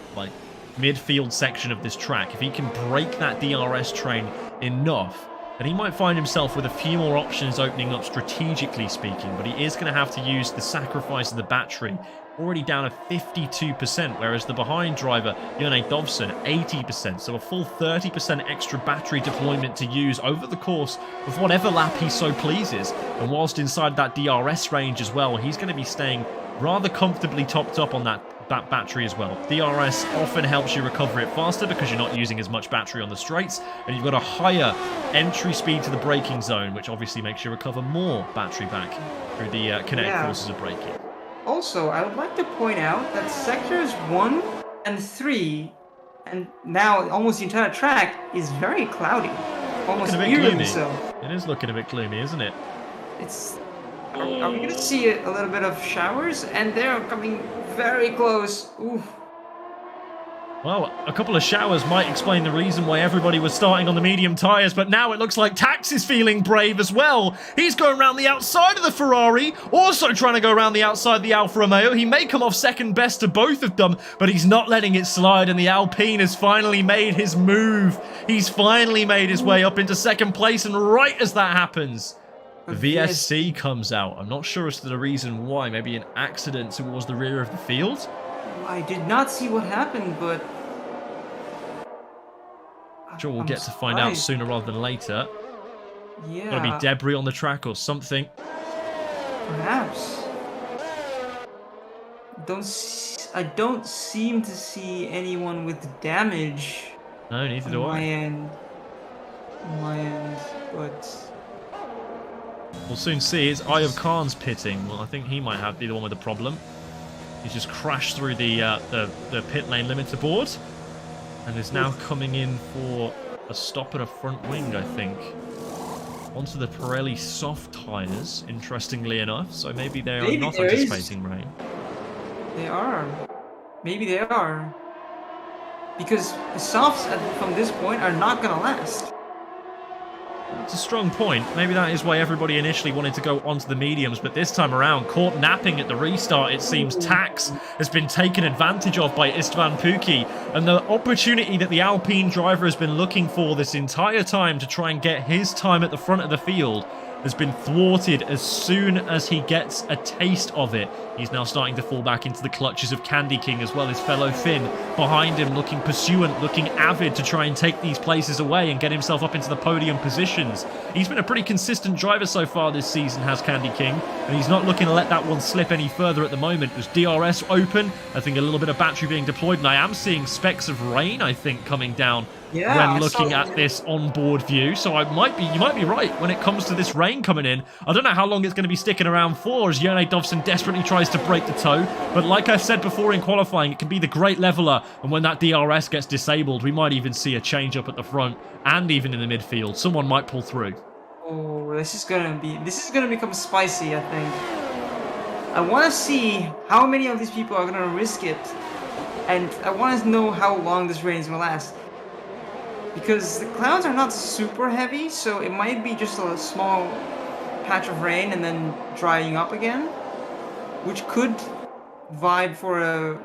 midfield section of this track, if he can break that DRS train enough, then he might find himself with a few more options opening up strategically speaking, but he is going to have to use the sacrifice of the battery. Already down at 52%, whereas the behind driver, Jørgen Dovson, 80%. So a full 30% extra battery deployment to use over the course of whatever lap he so pleases. And whilst inside that DRS range as well, he's going to be staying rather comfortably topped up on that battery as well. DRS often helps you recover it faster because you're not using as much battery on the straights, and you've got a higher entry speed to the braking zone, which obviously makes you recover more battery back through the kinetic forces of braking. Also, I would like to point out that sectors 1 and 3, and now almost the entire track, is very cloudy. Almost eerily so. It is looking a bit gloomy, isn't it? Are we going to see a little bit of showers? And they're coming very close. Ooh. Well, a couple of showers might explain the reason why everybody was starting on the medium tyres, but now it looks like Tax is feeling brave as well. He's going around the outside of the Ferrari, also trying to go around the outside of the Alfa Romeo. He may come off second best to both of them, but he's not letting it slide, and the Alpine has finally made his move. He's finally made his way up into second place, and right as that happens, the VSC comes out. I'm not sure as to the reason why. Maybe an accident towards the rear of the field? I did not see what happened, but... I'm sure we'll get to find out sooner rather than later. Yeah. Gotta be debris on the track or something. Perhaps. I don't seem to see anyone with damage. No, neither do I. On my end, but... We'll soon see. It's Eye of Khan's pitting. Well, I think he might be the one with the problem. He's just crashed through the pit lane limiter board, and is now coming in for a stop at a front wing, I think. Onto the Pirelli soft tyres, interestingly enough. So maybe they are not anticipating rain. They are. Maybe they are. Because the softs from this point are not going to last. It's a strong point. Maybe that is why everybody initially wanted to go onto the mediums, but this time around, caught napping at the restart, it seems Tax has been taken advantage of by Istvan Pukki, and the opportunity that the Alpine driver has been looking for this entire time to try and get his time at the front of the field has been thwarted as soon as he gets a taste of it. He's now starting to fall back into the clutches of Candy King as well, his fellow Finn behind him, looking pursuant, looking avid to try and take these places away and get himself up into the podium positions. He's been a pretty consistent driver so far this season, has Candy King, and he's not looking to let that one slip any further at the moment. There's DRS open, I think a little bit of battery being deployed, and I am seeing specks of rain, I think, coming down when looking at this onboard view. So you might be right when it comes to this rain. rain coming in. I don't know how long it's going to be sticking around for as Jone Dovson desperately tries to break the toe. But like I said before in qualifying, it can be the great leveler. And when that DRS gets disabled, we might even see a change up at the front and even in the midfield. Someone might pull through. Oh, this is gonna become spicy, I think. I want to see how many of these people are gonna risk it, and I want to know how long this rain is gonna last. Because the clouds are not super heavy, so it might be just a small patch of rain and then drying up again, which could vibe for a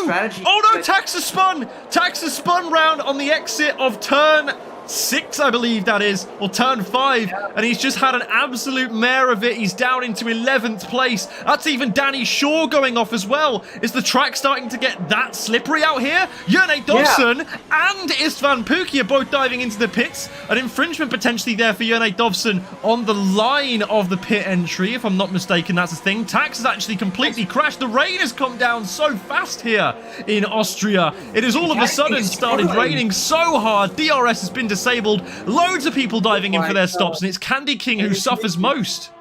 strategy. Oh no! Tax has spun round on the exit of turn 6, I believe that is, or turn 5, and he's just had an absolute mare of it. He's down into 11th place. That's even Danny Shaw going off as well. Is the track starting to get that slippery out here? Jone Dovson and Istvan Pukki are both diving into the pits. An infringement potentially there for Jone Dovson on the line of the pit entry, if I'm not mistaken. That's the thing. Tax has actually completely crashed. The rain has come down so fast here in Austria. It has all of a sudden started raining so hard. DRS has been disabled. Loads of people diving in for their stops, and it's Candy King who suffers most.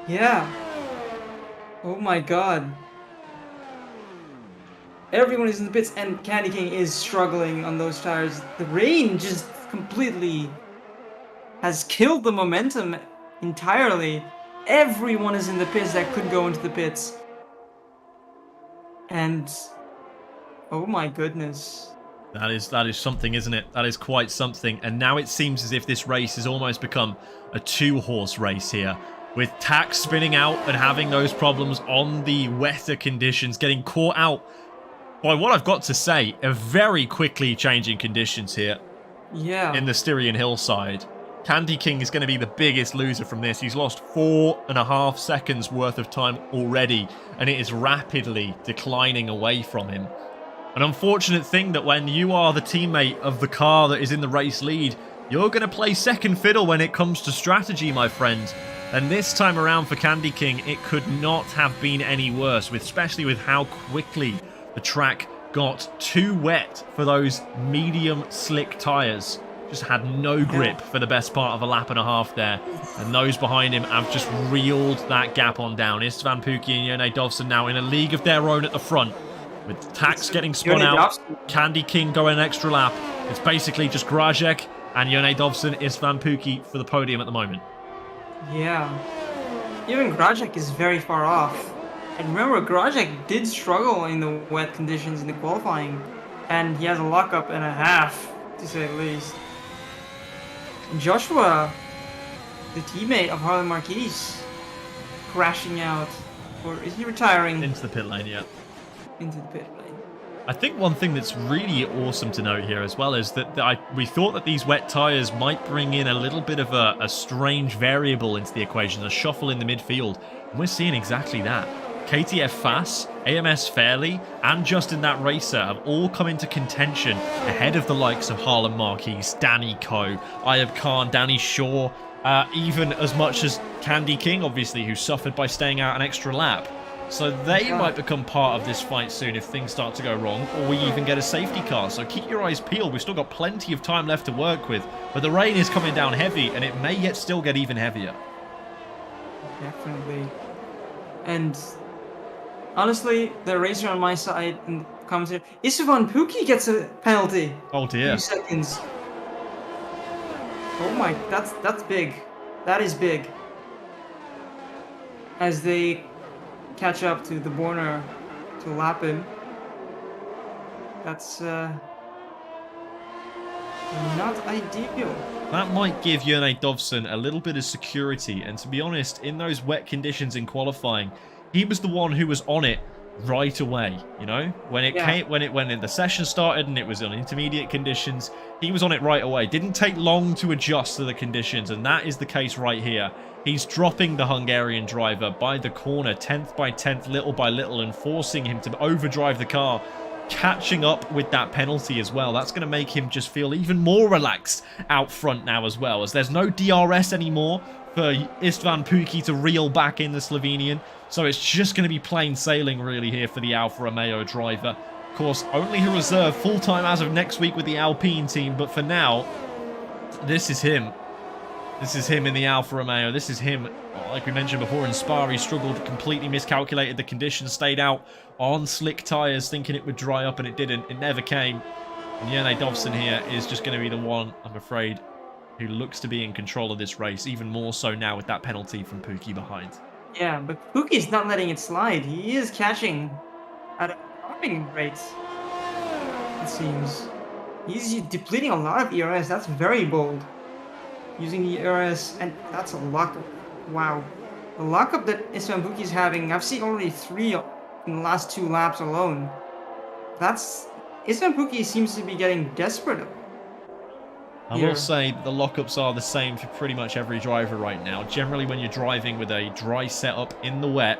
Yeah. Oh my god. Everyone is in the pits, and Candy King is struggling on those tires. The rain just completely has killed the momentum entirely. Everyone is in the pits that could go into the pits. And oh my goodness. That is something, isn't it? That is quite something. And now it seems as if this race has almost become a 2-horse race here, with Tax spinning out and having those problems on the wetter conditions, getting caught out by what I've got to say, a very quickly changing conditions here. Yeah. In the Styrian hillside. Candy King is going to be the biggest loser from this. He's lost 4.5 seconds worth of time already, and it is rapidly declining away from him. An unfortunate thing that when you are the teammate of the car that is in the race lead, you're going to play second fiddle when it comes to strategy, my friend. And this time around for Candy King, it could not have been any worse, especially with how quickly the track got too wet for those medium slick tyres. Just had no grip for the best part of a lap and a half there. And those behind him have just reeled that gap on down. Istvan Pukki and Jone Dovson now in a league of their own at the front. With Tax getting spun out, Candy King going an extra lap. It's basically just Grajek and Jone Dovson, Istvan Pukki for the podium at the moment. Yeah. Even Grajek is very far off. And remember, Grajek did struggle in the wet conditions in the qualifying. And he has a lockup and a half, to say the least. And Joshua, the teammate of Harlan Marquez, crashing out. Or is he retiring? Into the pit lane, yeah. Into the pit lane. I think one thing that's really awesome to note here as well is that we thought that these wet tyres might bring in a little bit of a strange variable into the equation, a shuffle in the midfield. And we're seeing exactly that. KTF Fass, AMS Fairley, and Justin That Racer have all come into contention ahead of the likes of Harlan Marquez, Danny Coe, Ayub Khan, Danny Shaw, even as much as Candy King, obviously, who suffered by staying out an extra lap. So they might become part of this fight soon if things start to go wrong, or we even get a safety car. So keep your eyes peeled. We've still got plenty of time left to work with, but the rain is coming down heavy, and it may still get even heavier. Definitely. And honestly, the racer on my side in the commentary, Istvan Pukki gets a penalty. Oh dear. 2 seconds. Oh my, that's big. That is big. As they catch up to the Borner to lap him. That's not ideal. That might give Jone Dovson a little bit of security, and to be honest, in those wet conditions in qualifying, he was the one who was on it right away. You know, when it came, when the session started and it was on intermediate conditions, he was on it right away. Didn't take long to adjust to the conditions, and that is the case right here. He's dropping the Hungarian driver by the corner, 10th by 10th, little by little, and forcing him to overdrive the car, catching up with that penalty as well. That's going to make him just feel even more relaxed out front now as well, as there's no DRS anymore for Istvan Pukki to reel back in the Slovenian. So it's just going to be plain sailing really here for the Alfa Romeo driver. Of course, only a reserve full-time as of next week with the Alpine team, but for now, this is him. This is him in the Alfa Romeo. This is him, like we mentioned before, in Spa. He struggled, completely miscalculated the conditions, stayed out on slick tyres, thinking it would dry up, and it didn't. It never came. And Jone Dobson here is just going to be the one, I'm afraid, who looks to be in control of this race, even more so now with that penalty from Pookie behind. Yeah, but Pookie's not letting it slide. He is catching at a alarming rate, it seems. He's depleting a lot of ERS. That's very bold. Using the ERS, and that's a lockup. Wow. The lockup that Esteban Pookie's having, I've seen already 3 in the last 2 laps alone. That's... Esteban Pookie seems to be getting desperate. I will say that the lockups are the same for pretty much every driver right now. Generally, when you're driving with a dry setup in the wet,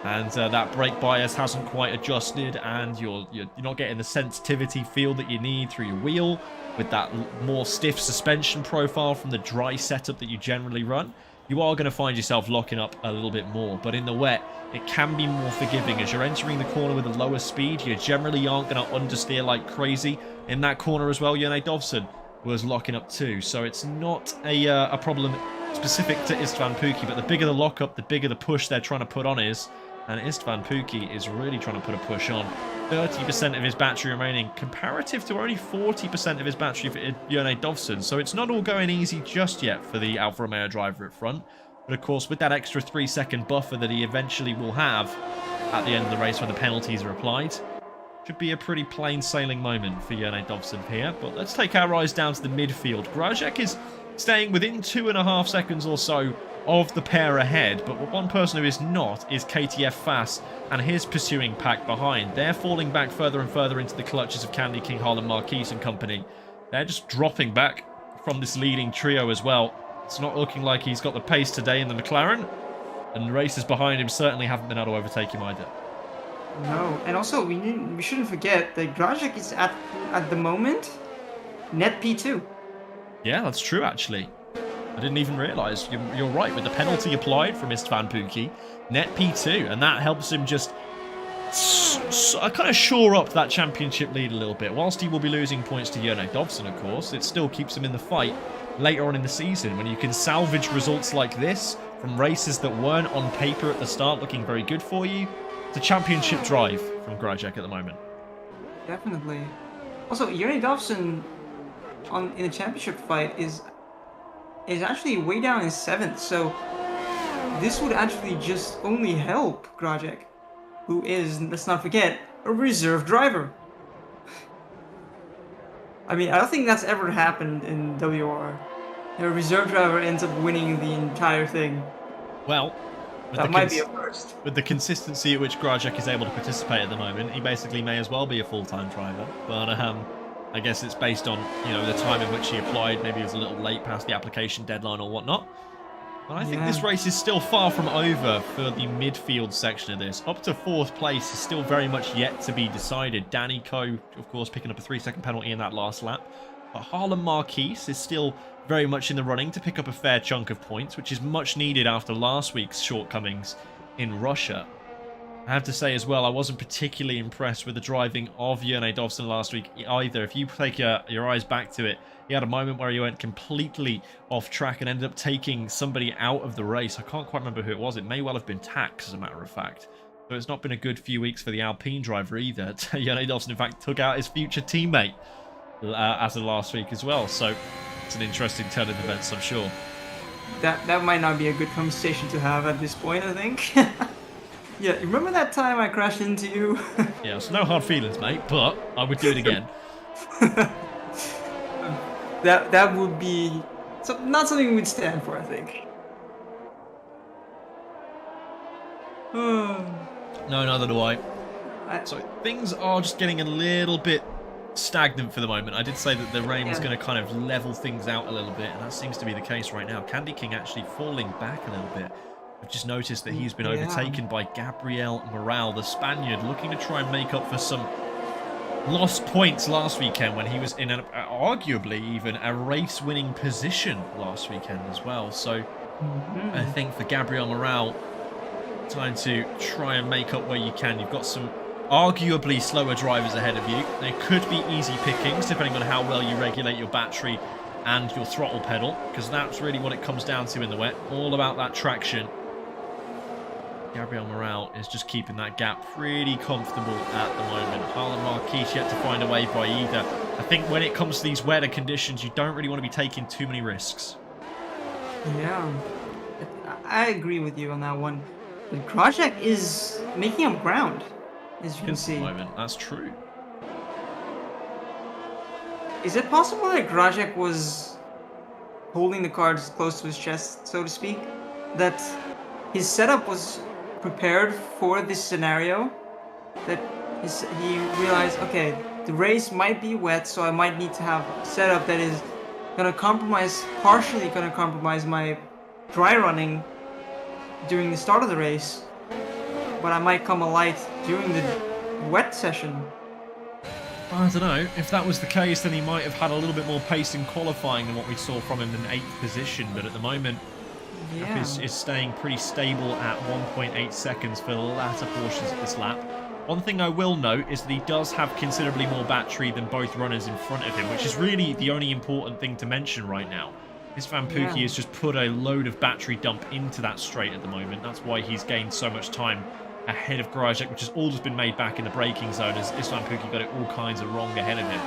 and that brake bias hasn't quite adjusted, and you're not getting the sensitivity feel that you need through your wheel, with that more stiff suspension profile from the dry setup that you generally run, you are going to find yourself locking up a little bit more. But in the wet, it can be more forgiving. As you're entering the corner with a lower speed, you generally aren't going to understeer like crazy. In that corner as well, Jone Dobson was locking up too. So it's not a problem specific to Istvan Pookie, but the bigger the lockup, the bigger the push they're trying to put on is. And Istvan Pookie is really trying to put a push on. 30% of his battery remaining, comparative to only 40% of his battery for Jone Dobson. So it's not all going easy just yet for the Alfa Romeo driver at front. But of course, with that extra 3-second buffer that he eventually will have at the end of the race when the penalties are applied, should be a pretty plain sailing moment for Jone Dobson here. But let's take our eyes down to the midfield. Grajek is staying within 2.5 seconds or so of the pair ahead, but one person who is not is KTF Fass and his pursuing pack behind. They're falling back further and further into the clutches of Candy King, Harlan Marquise and company. They're just dropping back from this leading trio as well. It's not looking like he's got the pace today in the McLaren, and the racers behind him certainly haven't been able to overtake him either. No, and also we shouldn't forget that Grajek is at the moment net P2. Yeah, that's true actually. I didn't even realise. You're right, with the penalty applied from Istvan Pookie, net P2, and that helps him just kind of shore up that championship lead a little bit. Whilst he will be losing points to Jone Dobson, of course, it still keeps him in the fight later on in the season. When you can salvage results like this from races that weren't on paper at the start looking very good for you, it's a championship drive from Grajek at the moment. Definitely. Also, Jone Dobson in the championship fight is actually way down in 7th, so this would actually just only help Grajek, who is, let's not forget, a reserve driver. I mean, I don't think that's ever happened in WOR. A reserve driver ends up winning the entire thing. Well, that might be a first. With the consistency at which Grajek is able to participate at the moment, he basically may as well be a full-time driver, but I guess it's based on, the time in which he applied. Maybe he was a little late past the application deadline or whatnot. But I think this race is still far from over for the midfield section of this. Up to 4th place is still very much yet to be decided. Danny Coe, of course, picking up a 3-second penalty in that last lap. But Harlan Marquise is still very much in the running to pick up a fair chunk of points, which is much needed after last week's shortcomings in Russia. I have to say as well, I wasn't particularly impressed with the driving of Jone Dobson last week either. If you take your eyes back to it, he had a moment where he went completely off track and ended up taking somebody out of the race. I can't quite remember who it was. It may well have been Tax, as a matter of fact. So it's not been a good few weeks for the Alpine driver either. Jone Dobson, in fact, took out his future teammate as of last week as well. So it's an interesting turn of events, I'm sure. That might not be a good conversation to have at this point, I think. Yeah, remember that time I crashed into you? Yeah, so no hard feelings, mate, but I would do it again. That would be not something we'd stand for, I think. No, neither do I. So things are just getting a little bit stagnant for the moment. I did say that the rain was going to kind of level things out a little bit, and that seems to be the case right now. Candy King actually falling back a little bit. I've just noticed that he's been overtaken by Gabriel Moral, the Spaniard, looking to try and make up for some lost points last weekend when he was in arguably even a race-winning position last weekend as well. So I think for Gabriel Moral, time to try and make up where you can. You've got some arguably slower drivers ahead of you. They could be easy pickings depending on how well you regulate your battery and your throttle pedal, because that's really what it comes down to in the wet. All about that traction. Gabriel Morale is just keeping that gap pretty comfortable at the moment. Harlan Marquis yet to find a way by either. I think when it comes to these weather conditions, you don't really want to be taking too many risks. Yeah, I agree with you on that one. But Grajek is making up ground, as you can see. At the moment, that's true. Is it possible that Grajek was holding the cards close to his chest, so to speak? That his setup was prepared for this scenario? That he realized, okay, the race might be wet, so I might need to have a setup that is gonna compromise, partially gonna compromise my dry running during the start of the race, but I might come alight during the wet session. I don't know. If that was the case, then he might have had a little bit more pace in qualifying than what we saw from him in 8th position. But at the moment, Yeah. is staying pretty stable at 1.8 seconds for the latter portions of this lap. One thing I will note is that he does have considerably more battery than both runners in front of him, which is really the only important thing to mention right now. Istvan Pukki has just put a load of battery dump into that straight at the moment. That's why he's gained so much time ahead of Grajek, which has all just been made back in the braking zone as Istvan Pukki got it all kinds of wrong ahead of him.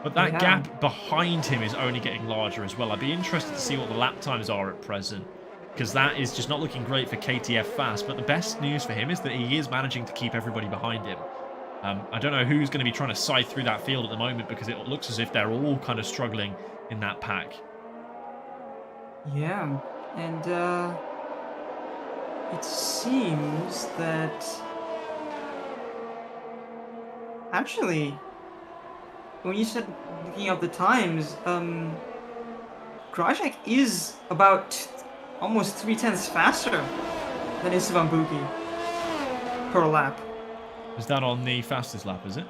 But that gap behind him is only getting larger as well. I'd be interested to see what the lap times are at present, because that is just not looking great for KTF Fast. But the best news for him is that he is managing to keep everybody behind him. I don't know who's going to be trying to scythe through that field at the moment, because it looks as if they're all kind of struggling in that pack. Yeah, and it seems that actually, when you said looking up the times, Grajek is about almost 3/10 faster than Istvan Pukki per lap. Is that on the fastest lap, is it?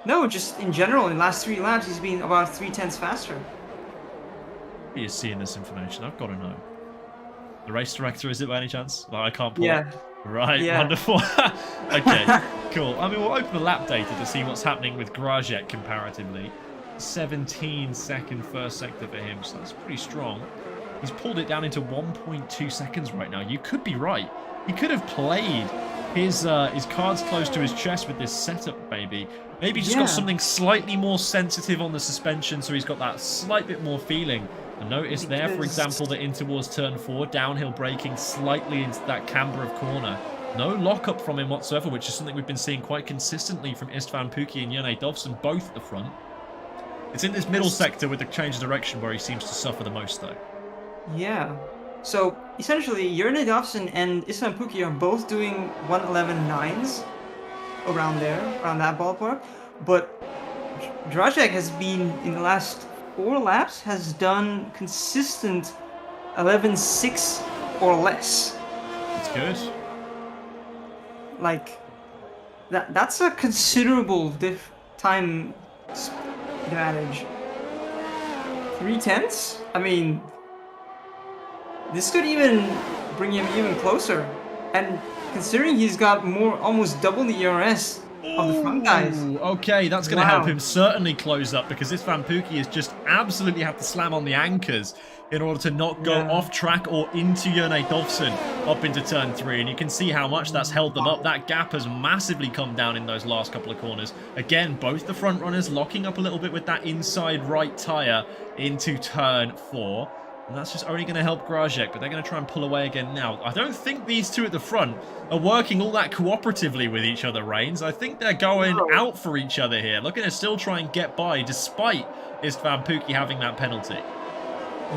No, just in general, in the last 3 laps, he's been about 3/10 faster. He is seeing this information. I've got to know. The race director, is it by any chance? Well, I can't pull Yeah. it. Right, Yeah. wonderful. Okay, cool. I mean, we'll open the lap data to see what's happening with Grajek comparatively. 17-second first sector for him, so that's pretty strong. He's pulled it down into 1.2 seconds right now. You could be right. He could have played his cards close to his chest with this setup, maybe. Maybe just got something slightly more sensitive on the suspension, so he's got that slight bit more feeling. And notice there, for example, that in towards turn 4, downhill braking slightly into that camber of corner. No lockup from him whatsoever, which is something we've been seeing quite consistently from Istvan Pukki and Jone Dovson, both at the front. It's in this middle sector with the change of direction where he seems to suffer the most, though. Yeah. So essentially, Jone Dovson and Istvan Pukki are both doing 1:11.9s around there, around that ballpark. But Grajek has been, in the last 4 laps, has done consistent 11.6 or less. That's good. Like, that's a considerable time advantage. 3/10? I mean, this could even bring him even closer. And considering he's got almost double the ERS of the front guys. Ooh, okay, that's going to help him certainly close up, because this Van Pukki has just absolutely have to slam on the anchors in order to not go off track or into Jone Dovson up into turn 3. And you can see how much that's held them up. That gap has massively come down in those last couple of corners. Again, both the front runners locking up a little bit with that inside right tyre into turn 4. And that's just only going to help Grajek, but they're going to try and pull away again now. I don't think these two at the front are working all that cooperatively with each other, Reigns. I think they're going out for each other here. Looking to still try and get by, despite Istvan Pukki having that penalty.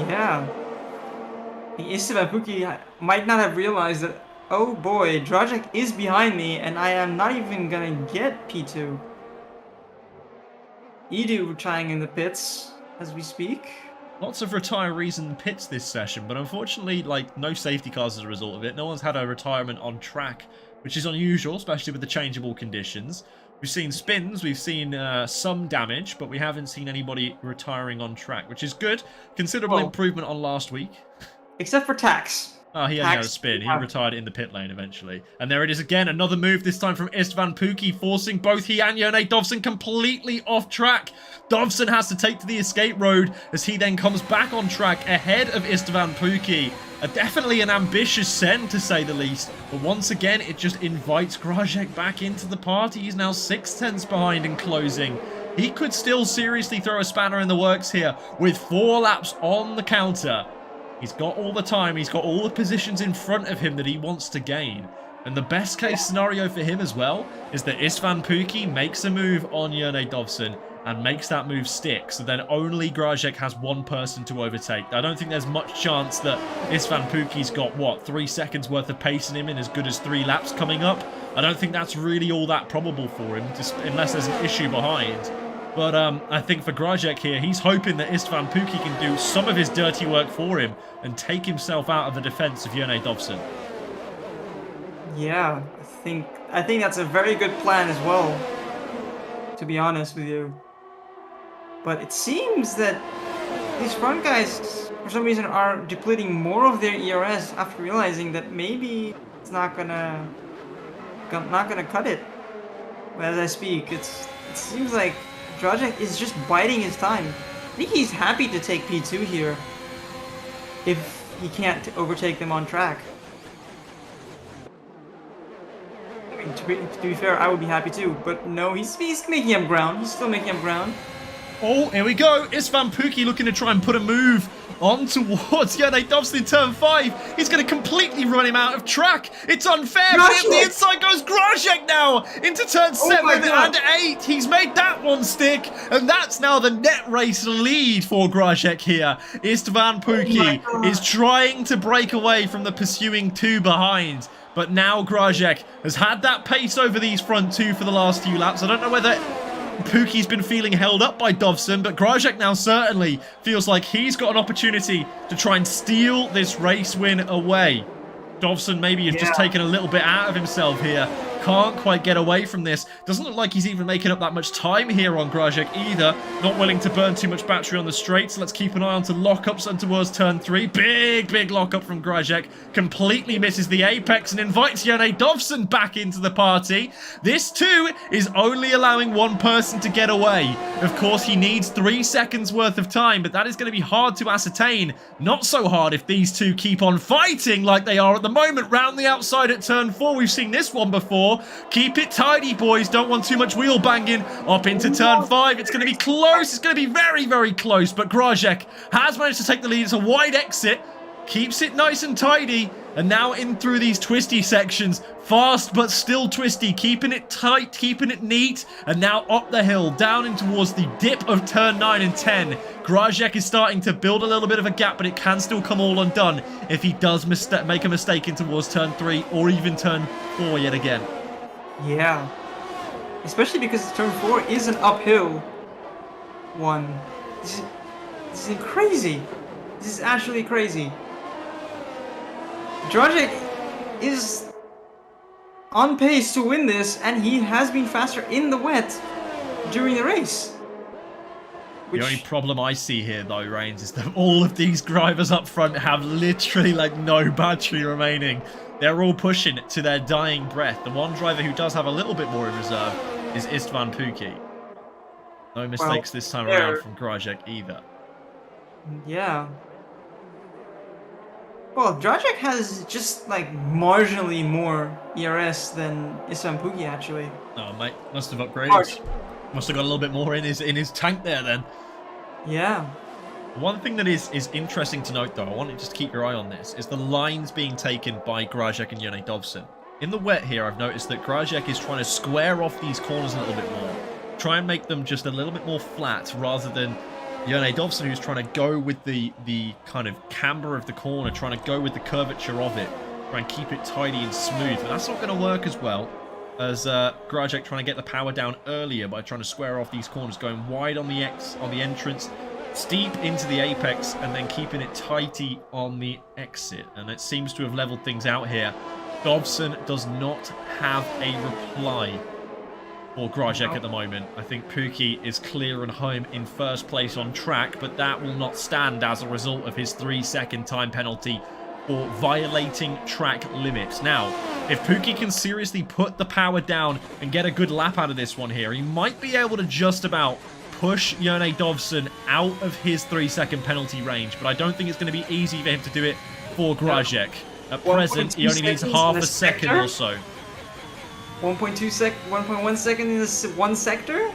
Yeah. Istvan Pukki might not have realized that, oh boy, Grajek is behind me, and I am not even going to get P2. Edu trying in the pits as we speak. Lots of retirees in the pits this session, but unfortunately, like, no safety cars as a result of it. No one's had a retirement on track, which is unusual, especially with the changeable conditions. We've seen spins, we've seen some damage, but we haven't seen anybody retiring on track, which is good. Considerable improvement on last week. Except for Tax. Oh, he only had a spin. He retired in the pit lane eventually. And there it is again. Another move, this time from Istvan Pukki, forcing both he and Jone Dovson completely off track. Dovson has to take to the escape road as he then comes back on track ahead of Istvan Pukki. Definitely an ambitious send, to say the least. But once again, it just invites Grajek back into the party. He's now 6/10ths behind in closing. He could still seriously throw a spanner in the works here with 4 laps on the counter. He's got all the time. He's got all the positions in front of him that he wants to gain. And the best case scenario for him as well is that Istvan Pukki makes a move on Jone Dovson and makes that move stick. So then only Grajek has one person to overtake. I don't think there's much chance that Istvan Pukki's got, what, 3 seconds worth of pace in him in as good as 3 laps coming up. I don't think that's really all that probable for him, just unless there's an issue behind. But I think for Grajek here, he's hoping that Istvan Pukki can do some of his dirty work for him and take himself out of the defense of Jone Dovson. Yeah, I think that's a very good plan as well, to be honest with you. But it seems that these front guys, for some reason, are depleting more of their ERS after realizing that maybe it's not gonna cut it. But as I speak, it seems like Grajek is just biding his time. I think he's happy to take P2 here if he can't overtake them on track. I mean, to be fair, I would be happy too, but no, he's making him ground. He's still making him ground. Oh, here we go. Istvan Pukki looking to try and put a move on towards Jone Dovson in turn 5. He's going to completely run him out of track. It's unfair, but the inside goes Grajek now into turn 7 and 8. He's made that one stick, and that's now the net race lead for Grajek here. Istvan Pukki is trying to break away from the pursuing 2 behind. But now Grajek has had that pace over these front 2 for the last few laps. I don't know whether Pukki's been feeling held up by Dovson, but Grajek now certainly feels like he's got an opportunity to try and steal this race win away. Dovson maybe has just taken a little bit out of himself here. Can't quite get away from this. Doesn't look like he's even making up that much time here on Grajek either. Not willing to burn too much battery on the straight, so let's keep an eye on to lockups and towards turn 3. Big lockup from Grajek. Completely misses the apex and invites Jone Dovson back into the party. This too is only allowing one person to get away. Of course, he needs 3 seconds worth of time, but that is going to be hard to ascertain. Not so hard if these two keep on fighting like they are at the moment. Round the outside at turn 4. We've seen this one before. Keep it tidy, boys. Don't want too much wheel banging. Up into turn 5. It's going to be close. It's going to be very close. But Grajek has managed to take the lead. It's a wide exit. Keeps it nice and tidy. And now in through these twisty sections. Fast, but still twisty. Keeping it tight. Keeping it neat. And now up the hill. Down in towards the dip of turn 9 and 10. Grajek is starting to build a little bit of a gap, but it can still come all undone if he does make a mistake in towards turn 3 or even turn 4 yet again. Yeah. Especially because turn 4 is an uphill one. This is crazy. This is actually crazy. Grajek is on pace to win this, and he has been faster in the wet during the race. The only problem I see here, though, Reigns, is that all of these drivers up front have literally, like, no battery remaining. They're all pushing to their dying breath. The one driver who does have a little bit more in reserve is Istvan Pukki. No mistakes this time around from Grajek either. Yeah. Well, Grajek has just, like, marginally more ERS than Istvan Pukki, actually. Oh, mate, must have upgraded. Must have got a little bit more in his tank there, then. Yeah. One thing that is interesting to note, though, I want you just to keep your eye on this, is the lines being taken by Grajek and Jone Dovson. In the wet here, I've noticed that Grajek is trying to square off these corners a little bit more. Try and make them just a little bit more flat, rather than Jone Dovson, who's trying to go with the kind of camber of the corner, trying to go with the curvature of it, try and keep it tidy and smooth. But that's not going to work as well as Grajek trying to get the power down earlier by trying to square off these corners, going wide on the entrance, steep into the apex, and then keeping it tighty on the exit. And it seems to have leveled things out here. Dovson does not have a reply for Grajek at the moment. I think Pukki is clear and home in first place on track, but that will not stand as a result of his 3-second time penalty for violating track limits. Now, if Pookie can seriously put the power down and get a good lap out of this one here, he might be able to just about push Jone Dovson out of his 3-second penalty range, but I don't think it's going to be easy for him to do it for Grajek. At present, he only needs half a second or so. 1.1 second in this one sector?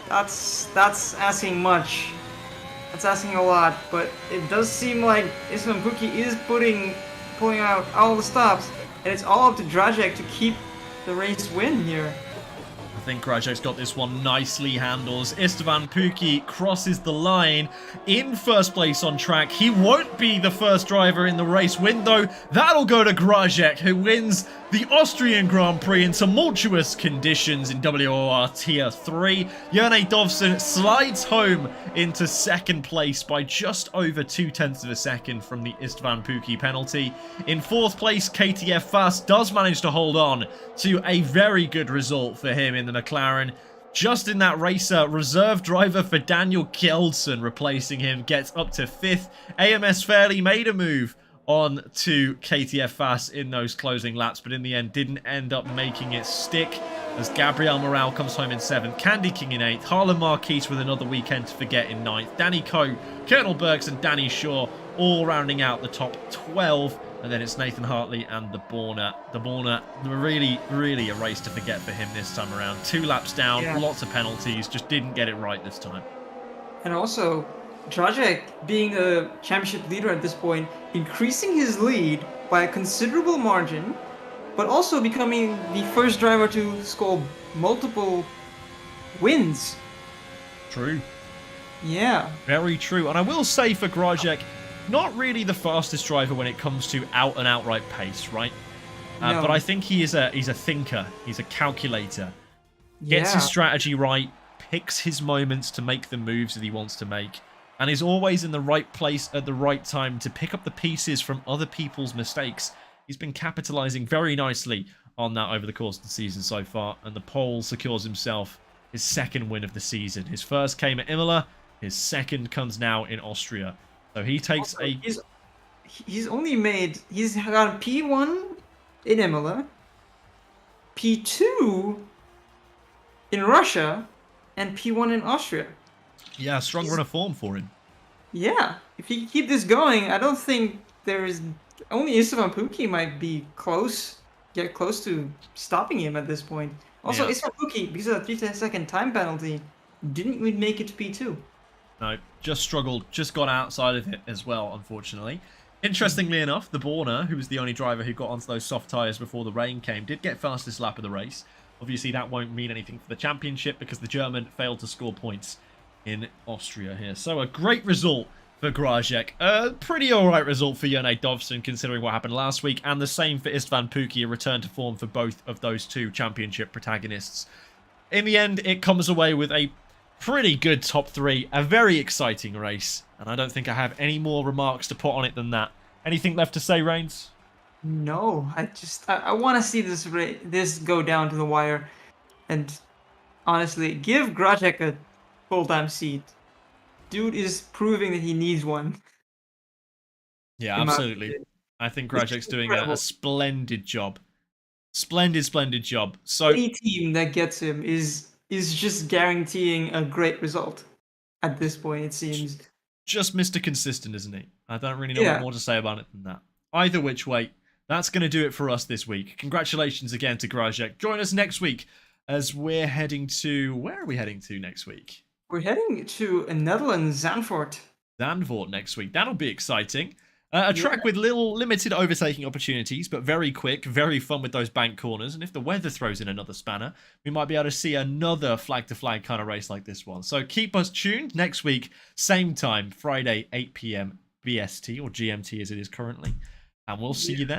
That's asking much. That's asking a lot, but it does seem like Esteban Pookie is pulling out all the stops, and it's all up to Grajek to keep the race win here. I think Grajek's got this one nicely handles. Esteban Pookie crosses the line in first place on track. He won't be the first driver in the race win, though. That'll go to Grajek, who wins the Austrian Grand Prix in tumultuous conditions in WOR Tier 3. Jone Dovson slides home into second place by just over 0.2 of a second from the Esteban Pookie penalty. In fourth place, KTF Fast does manage to hold on to a very good result for him in the McLaren. Just in that race, reserve driver for Daniel Kjeldsen replacing him gets up to 5th. AMS Fairley made a move on to KTF Fast in those closing laps, but in the end didn't end up making it stick, as Gabriel Morale comes home in 7th, Candy King in 8th, Harlan Marquise with another weekend to forget in 9th, Danny Coe, Colonel Burks and Danny Shaw all rounding out the top 12, and then it's Nathan Hartley and the Borner. The Borner, really a race to forget for him this time around. 2 laps down, lots of penalties, just didn't get it right this time. And also, Grajek, being a championship leader at this point, increasing his lead by a considerable margin, but also becoming the first driver to score multiple wins. True. Yeah. Very true. And I will say for Grajek, not really the fastest driver when it comes to out and outright pace, right? No. But I think he's a thinker. He's a calculator. Gets his strategy right, picks his moments to make the moves that he wants to make, and is always in the right place at the right time to pick up the pieces from other people's mistakes. He's been capitalizing very nicely on that over the course of the season so far, and the pole secures himself his 2nd win of the season. His first came at Imola, his 2nd comes now in Austria. So he takes he's got a P1 in Imola, P2 in Russia, and P1 in Austria. Yeah, strong run of form for him. Yeah, if he can keep this going, I don't think only Esteban Pookie might be get close to stopping him at this point. Also, Esteban Pookie, because of the 3-second time penalty, didn't even make it to P2. No, just struggled, just got outside of it as well, unfortunately. Interestingly enough, the Borner, who was the only driver who got onto those soft tyres before the rain came, did get fastest lap of the race. Obviously, that won't mean anything for the championship because the German failed to score points in Austria here. So a great result for Grajek. A pretty alright result for Jone Dovson considering what happened last week, and the same for Istvan Pookie, a return to form for both of those two championship protagonists. In the end, it comes away with a pretty good top 3, a very exciting race, and I don't think I have any more remarks to put on it than that. Anything left to say, Reigns? No, I want to see this go down to the wire, and honestly, give Grajek a full-time seat. Dude is proving that he needs one. Yeah, absolutely. I think Grajek's doing a splendid job. Splendid job. So any team that gets him is just guaranteeing a great result at this point, it seems. Just Mr. Consistent, isn't he? I don't really know what more to say about it than that. Either which way, that's going to do it for us this week. Congratulations again to Grajek. Join us next week as we're heading to... Where are we heading to next week? We're heading to Netherlands, Zandvoort. Zandvoort next week. That'll be exciting. A track with limited overtaking opportunities, but very quick, very fun with those bank corners. And if the weather throws in another spanner, we might be able to see another flag-to-flag kind of race like this one. So keep us tuned next week, same time, Friday, 8 p.m. BST, or GMT as it is currently. And we'll see you then.